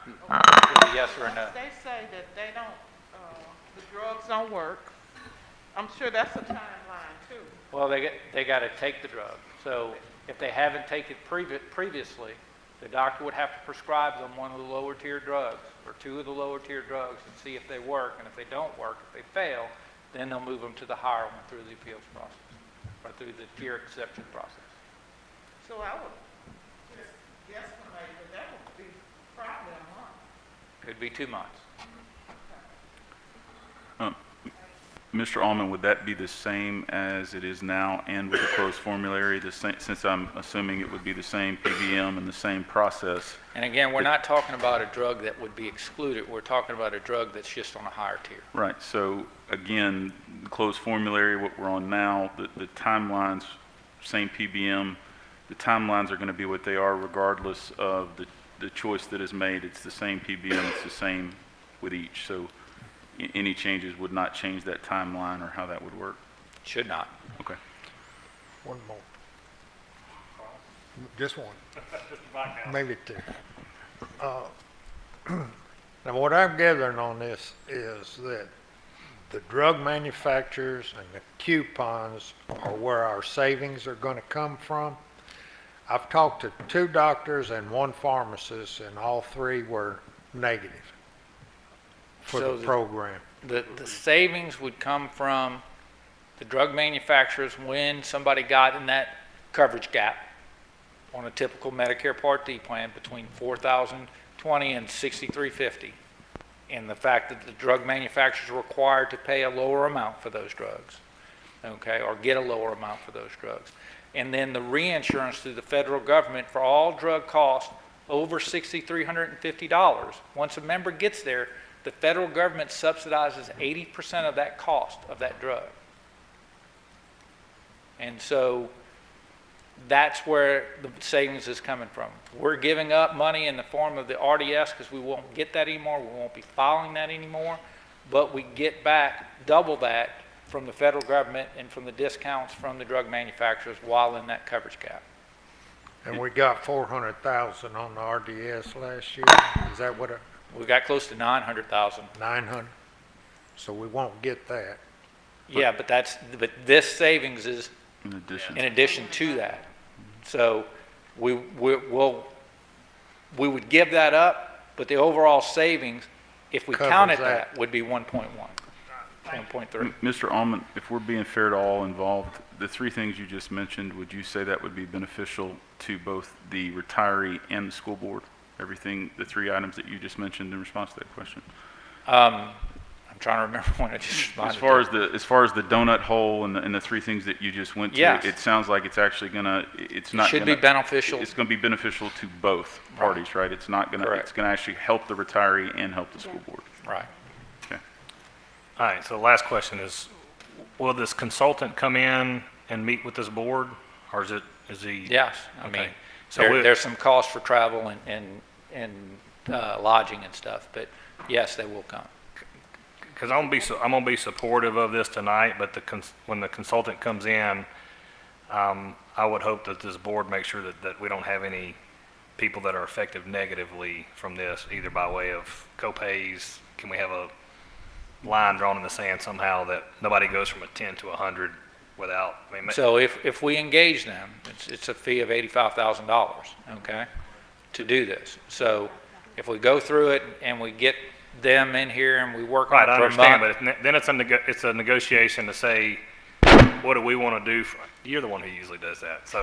With a yes or a no. They say that they don't, the drugs don't work. I'm sure that's a timeline too. Well, they got to take the drug. So if they haven't taken previously, the doctor would have to prescribe them one of the lower tier drugs or two of the lower tier drugs and see if they work. And if they don't work, if they fail, then they'll move them to the higher one through the appeals process or through the tier exception process. So I would just guesstimate that would be probably a month. Could be 2 months. Mr. Allman, would that be the same as it is now and with the closed formulary? Since I'm assuming it would be the same PBM and the same process. And again, we're not talking about a drug that would be excluded. We're talking about a drug that's just on a higher tier. Right. So again, the closed formulary, what we're on now, the timelines, same PBM, the timelines are going to be what they are regardless of the choice that is made. It's the same PBM. It's the same with each. So any changes would not change that timeline or how that would work? Should not. Okay. One more. Just one. Maybe two. Now, what I'm gathering on this is that the drug manufacturers and the coupons are where our savings are going to come from. I've talked to 2 doctors and 1 pharmacist, and all 3 were negative for So the program. The savings would come from the drug manufacturers when somebody got in that coverage gap on a typical Medicare Part D plan between $4,020 and $6,350. And the fact that the drug manufacturers are required to pay a lower amount for those drugs, okay, or get a lower amount for those drugs. And then the reinsurance through the federal government for all drug costs over $6,350. Once a member gets there, the federal government subsidizes 80% of that cost of that drug. And so that's where the savings is coming from. We're giving up money in the form of the RDS because we won't get that anymore. We won't be filing that anymore. But we get back double that from the federal government and from the discounts from the drug manufacturers while in that coverage gap. And we got 400,000 on the RDS last year. Is that what? We got close to 900,000. 900. So we won't get that. Yeah, but this savings is in in addition to that. So we would give that up, but the overall savings, if we Covers counted that. that, would be 1.1, 1.3. Mr. Allman, if we're being fair to all involved, the three things you just mentioned, would you say that would be beneficial to both the retiree and the school board? Everything, the three items that you just mentioned in response to that question? I'm trying to remember when I just responded. As far as the donut hole and the three things that you just went to, Yes. it sounds like it's actually gonna, it's not Should gonna, be beneficial. It's gonna be beneficial to both parties, right? It's not gonna, Correct. it's gonna actually help the retiree and help the school board. Right. Okay. All right, so the last question is, will this consultant come in and meet with this board, or is he? Yes, I Okay. mean, So there's some cost for travel and lodging and stuff, but yes, they will come. Because I'm gonna be supportive of this tonight, but when the consultant comes in, I would hope that this board makes sure that we don't have any people that are affected negatively from this, either by way of co-pays. Can we have a line drawn in the sand somehow that nobody goes from a 10 to 100 without? I mean, So if we engage them, it's a fee of $85,000, okay, to do this. So if we go through it and we get them in here and we work on right, it I for a understand, month. but then it's a negotiation to say, what do we want to do? You're the one who usually does that. So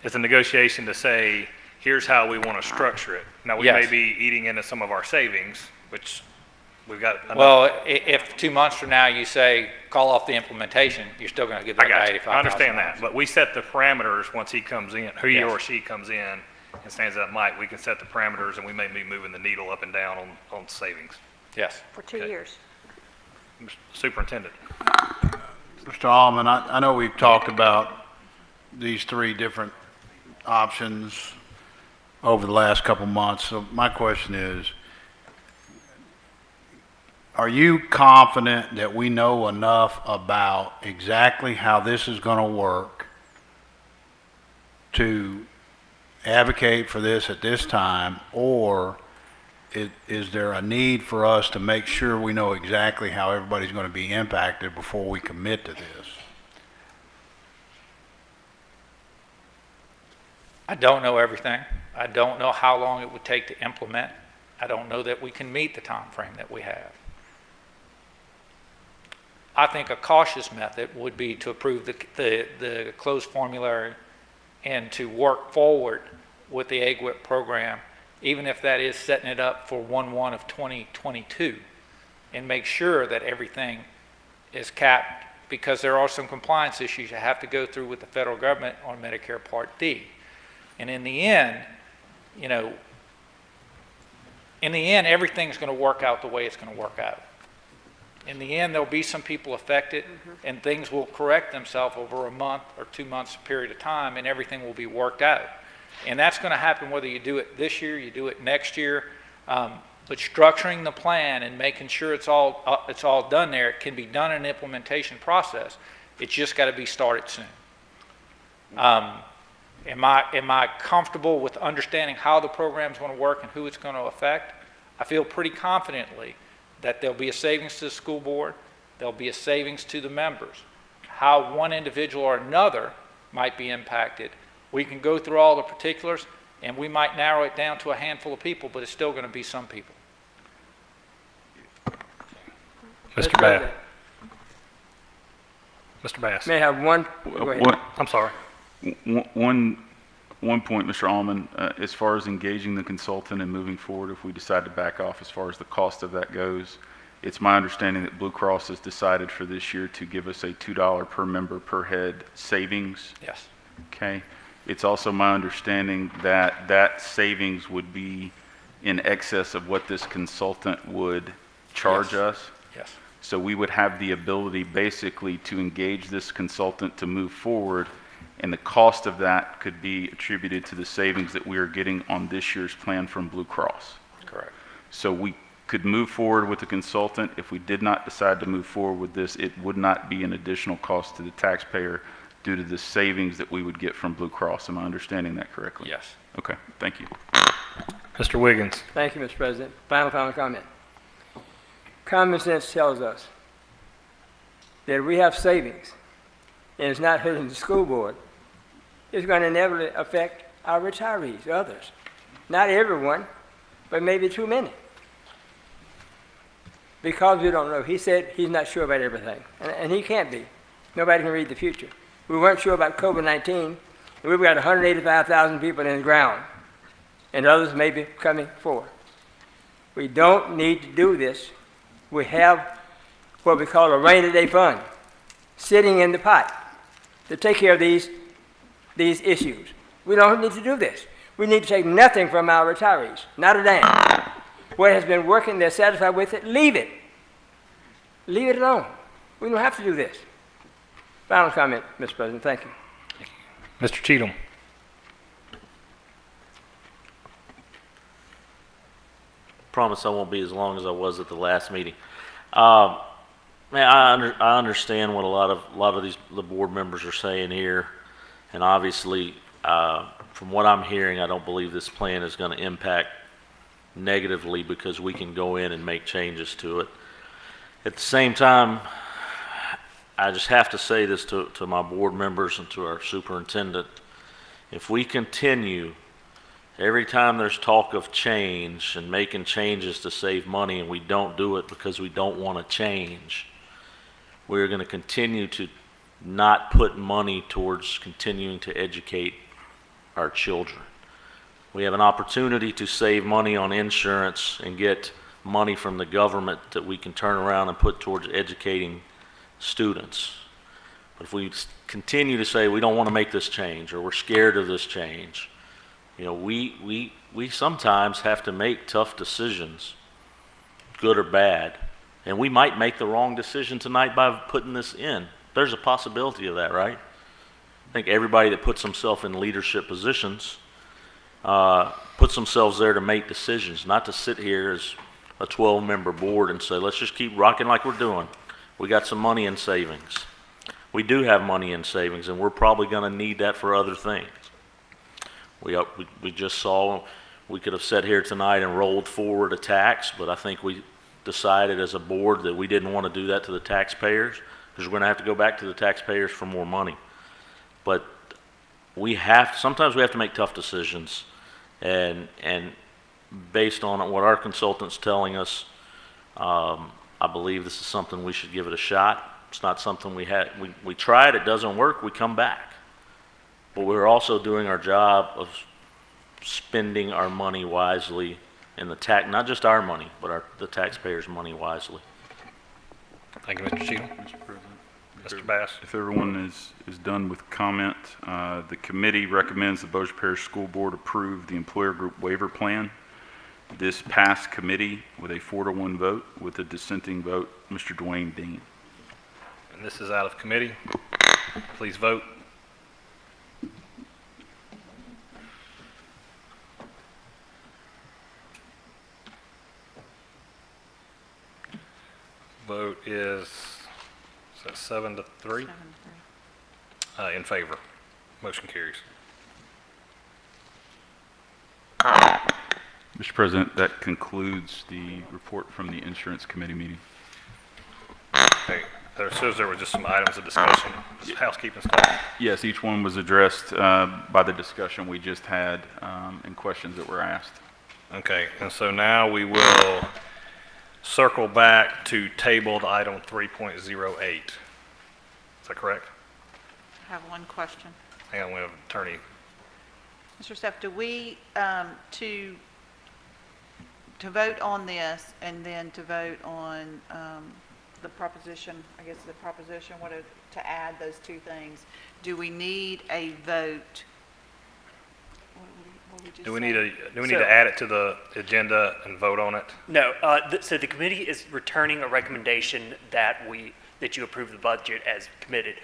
it's a negotiation to say, here's how we want to structure it. Now, we may Yes. be eating into some of our savings, which we've got enough. Well, if 2 months from now you say, call off the implementation, you're still going to get that I got guy you. $85,000. I understand that, but we set the parameters once he comes in, he Yes. or she comes in and stands up mic, we can set the parameters and we may be moving the needle up and down on savings. Yes. For 2 years. Superintendent. Mr. Allman, I know we've talked about these three different options over the last couple months, so my question is, are you confident that we know enough about exactly how this is going to work to advocate for this at this time, or is there a need for us to make sure we know exactly how everybody's going to be impacted before we commit to this? I don't know everything. I don't know how long it would take to implement. I don't know that we can meet the time frame that we have. I think a cautious method would be to approve the closed formulary and to work forward with the AGWIP program, even if that is setting it up for 1/1 of 2022, and make sure that everything is capped, because there are some compliance issues you have to go through with the federal government on Medicare Part D. And in the end, everything's going to work out the way it's going to work out. In the end, there'll be some people affected, and things will correct themselves over a month or 2 months period of time, and everything will be worked out. And that's going to happen whether you do it this year, you do it next year. But structuring the plan and making sure it's all done there, it can be done in an implementation process. It's just got to be started soon. Am I comfortable with understanding how the program's going to work and who it's going to affect? I feel pretty confidently that there'll be a savings to the school board, there'll be a savings to the members. How one individual or another might be impacted, we can go through all the particulars, and we might narrow it down to a handful of people, but it's still going to be some people. Mr. Bass. Mr. Bass. May I have one? Go ahead. I'm sorry. One point, Mr. Allman, as far as engaging the consultant and moving forward, if we decide to back off as far as the cost of that goes, it's my understanding that Blue Cross has decided for this year to give us a $2 per member per head savings. Yes. Okay. It's also my understanding that that savings would be in excess of what this consultant would charge us. Yes. So we would have the ability basically to engage this consultant to move forward, and the cost of that could be attributed to the savings that we are getting on this year's plan from Blue Cross. Correct. So we could move forward with the consultant. If we did not decide to move forward with this, it would not be an additional cost to the taxpayer due to the savings that we would get from Blue Cross. Am I understanding that correctly? Yes. Okay, thank you. Mr. Wiggins. Thank you, Mr. President. Final comment. Common sense tells us that we have savings and it's not hurting the school board. It's going to inevitably affect our retirees, others. Not everyone, but maybe too many. Because we don't know. He said he's not sure about everything, and he can't be. Nobody can read the future. We weren't sure about COVID-19, and we've got 185,000 people in the ground, and others may be coming forward. We don't need to do this. We have what we call a rainy day fund sitting in the pot to take care of these issues. We don't need to do this. We need to take nothing from our retirees, not a dime. What has been working, they're satisfied with it, leave it. Leave it alone. We don't have to do this. Final comment, Mr. President. Thank you. Mr. Cheatham. Promise I won't be as long as I was at the last meeting. Man, I understand what a lot of the board members are saying here, and obviously, from what I'm hearing, I don't believe this plan is going to impact negatively because we can go in and make changes to it. At the same time, I just have to say this to my board members and to our superintendent. If we continue, every time there's talk of change and making changes to save money and we don't do it because we don't want to change, we're going to continue to not put money towards continuing to educate our children. We have an opportunity to save money on insurance and get money from the government that we can turn around and put towards educating students. But if we continue to say we don't want to make this change or we're scared of this change, you know, we sometimes have to make tough decisions, good or bad, and we might make the wrong decision tonight by putting this in. There's a possibility of that, right? I think everybody that puts themselves in leadership positions puts themselves there to make decisions, not to sit here as a 12-member board and say, let's just keep rocking like we're doing. We got some money in savings. We do have money in savings, and we're probably going to need that for other things. We just saw, we could have sat here tonight and rolled forward a tax, but I think we decided as a board that we didn't want to do that to the taxpayers because we're going to have to go back to the taxpayers for more money. But sometimes we have to make tough decisions, and based on what our consultant's telling us, I believe this is something we should give it a shot. It's not something we tried, it doesn't work, we come back. But we're also doing our job of spending our money wisely in not just our money, but the taxpayers' money wisely. Thank you, Mr. Cheatham. Mr. President. Mr. Bass. If everyone is done with comment, the committee recommends the Bossier Parish School Board approve the employer group waiver plan. This passed committee with a 4-to-1 vote with a dissenting vote, Mr. Dwayne Dean. And this is out of committee. Please vote. Vote is that 7-3? 7-3. In favor. Motion carries. Mr. President, that concludes the report from the Insurance Committee meeting. Okay. There says there were just some items of discussion, just housekeeping stuff. Yes, each one was addressed by the discussion we just had and questions that were asked. Okay, and so now we will circle back to tabled item 3.08. Is that correct? I have one question. Hang on, we have an attorney. Mr. Steff, do we, to vote on this and then to vote on the proposition, to add those two things, do we need a vote? Do we need to add it to the agenda and vote on it? No, so the committee is returning a recommendation that you approve the budget as committed.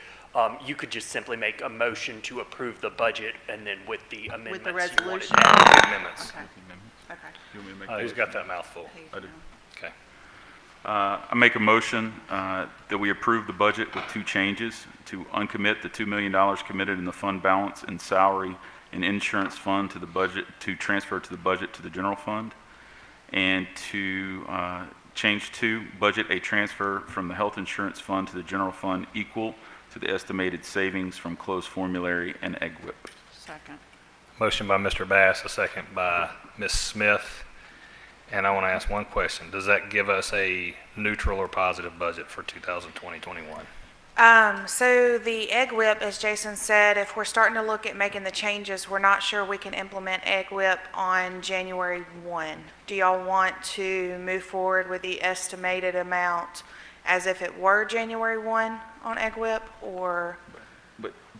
You could just simply make a motion to approve the budget and then with the amendments. With the resolution? You wanted to add. Amendments. Okay. Who's got that mouthful? I do. Okay. I make a motion that we approve the budget with two changes: to uncommit the $2 million committed in the fund balance and salary and insurance fund to the budget, to transfer to the budget to the general fund, and to change to budget a transfer from the health insurance fund to the general fund equal to the estimated savings from closed formulary and egg whip. Second. Motion by Mr. Bass, a second by Ms. Smith. And I want to ask one question. Does that give us a neutral or positive budget for 2020-21? So the egg whip, as Jason said, if we're starting to look at making the changes, we're not sure we can implement egg whip on January 1. Do y'all want to move forward with the estimated amount as if it were January 1 on egg whip, or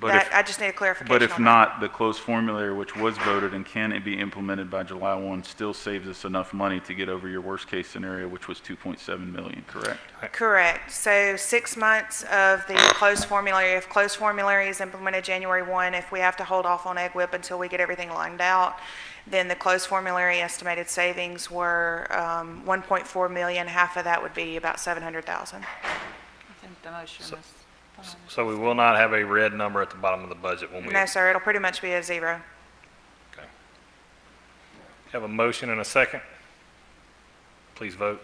I just need a clarification But if on not, the closed formulary, which was voted and can be implemented by July 1, still saves us enough money to get over your worst-case scenario, which was $2.7 million, correct? Correct. So 6 months of the closed formulary. If closed formulary is implemented January 1, if we have to hold off on egg whip until we get everything lined out, then the closed formulary estimated savings were 1.4 million. Half of that would be about 700,000. I think the motion is fine. So we will not have a red number at the bottom of the budget when we... No, sir. It'll pretty much be a zero. Okay. Have a motion and a second. Please vote.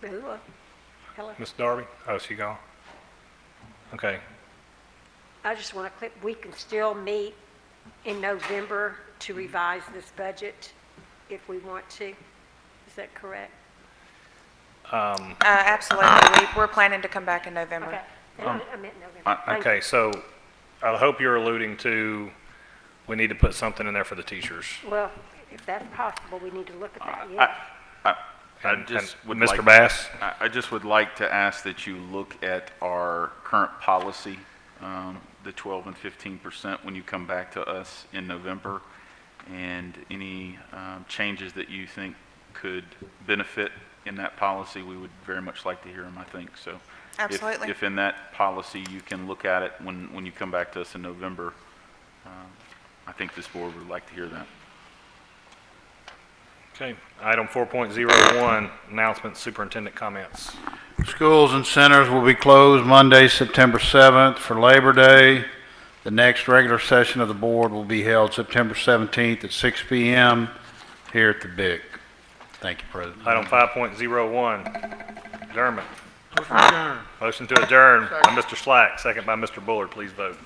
Hello. Ms. Darby? Oh, she gone? Okay. I just want to clip, we can still meet in November to revise this budget if we want to. Is that correct? Absolutely. We're planning to come back in November. Okay. I meant November. Thank Okay, you. so I hope you're alluding to, we need to put something in there for the teachers. Well, if that's possible, we need to look at that, yes. I just would Mr. like- Bass? I just would like to ask that you look at our current policy, the 12 and 15%, when you come back to us in November, and any changes that you think could benefit in that policy, we would very much like to hear them, I think. So Absolutely. if in that policy you can look at it when you come back to us in November, I think this board would like to hear that. Okay, item 4.01, announcements, superintendent comments. Schools and centers will be closed Monday, September 7th for Labor Day. The next regular session of the board will be held September 17th at 6 p.m. here at the BIC. Thank you, President. Item 5.01, adjournment. Motion to adjourn by Mr. Slack, second by Mr. Bullard. Please vote.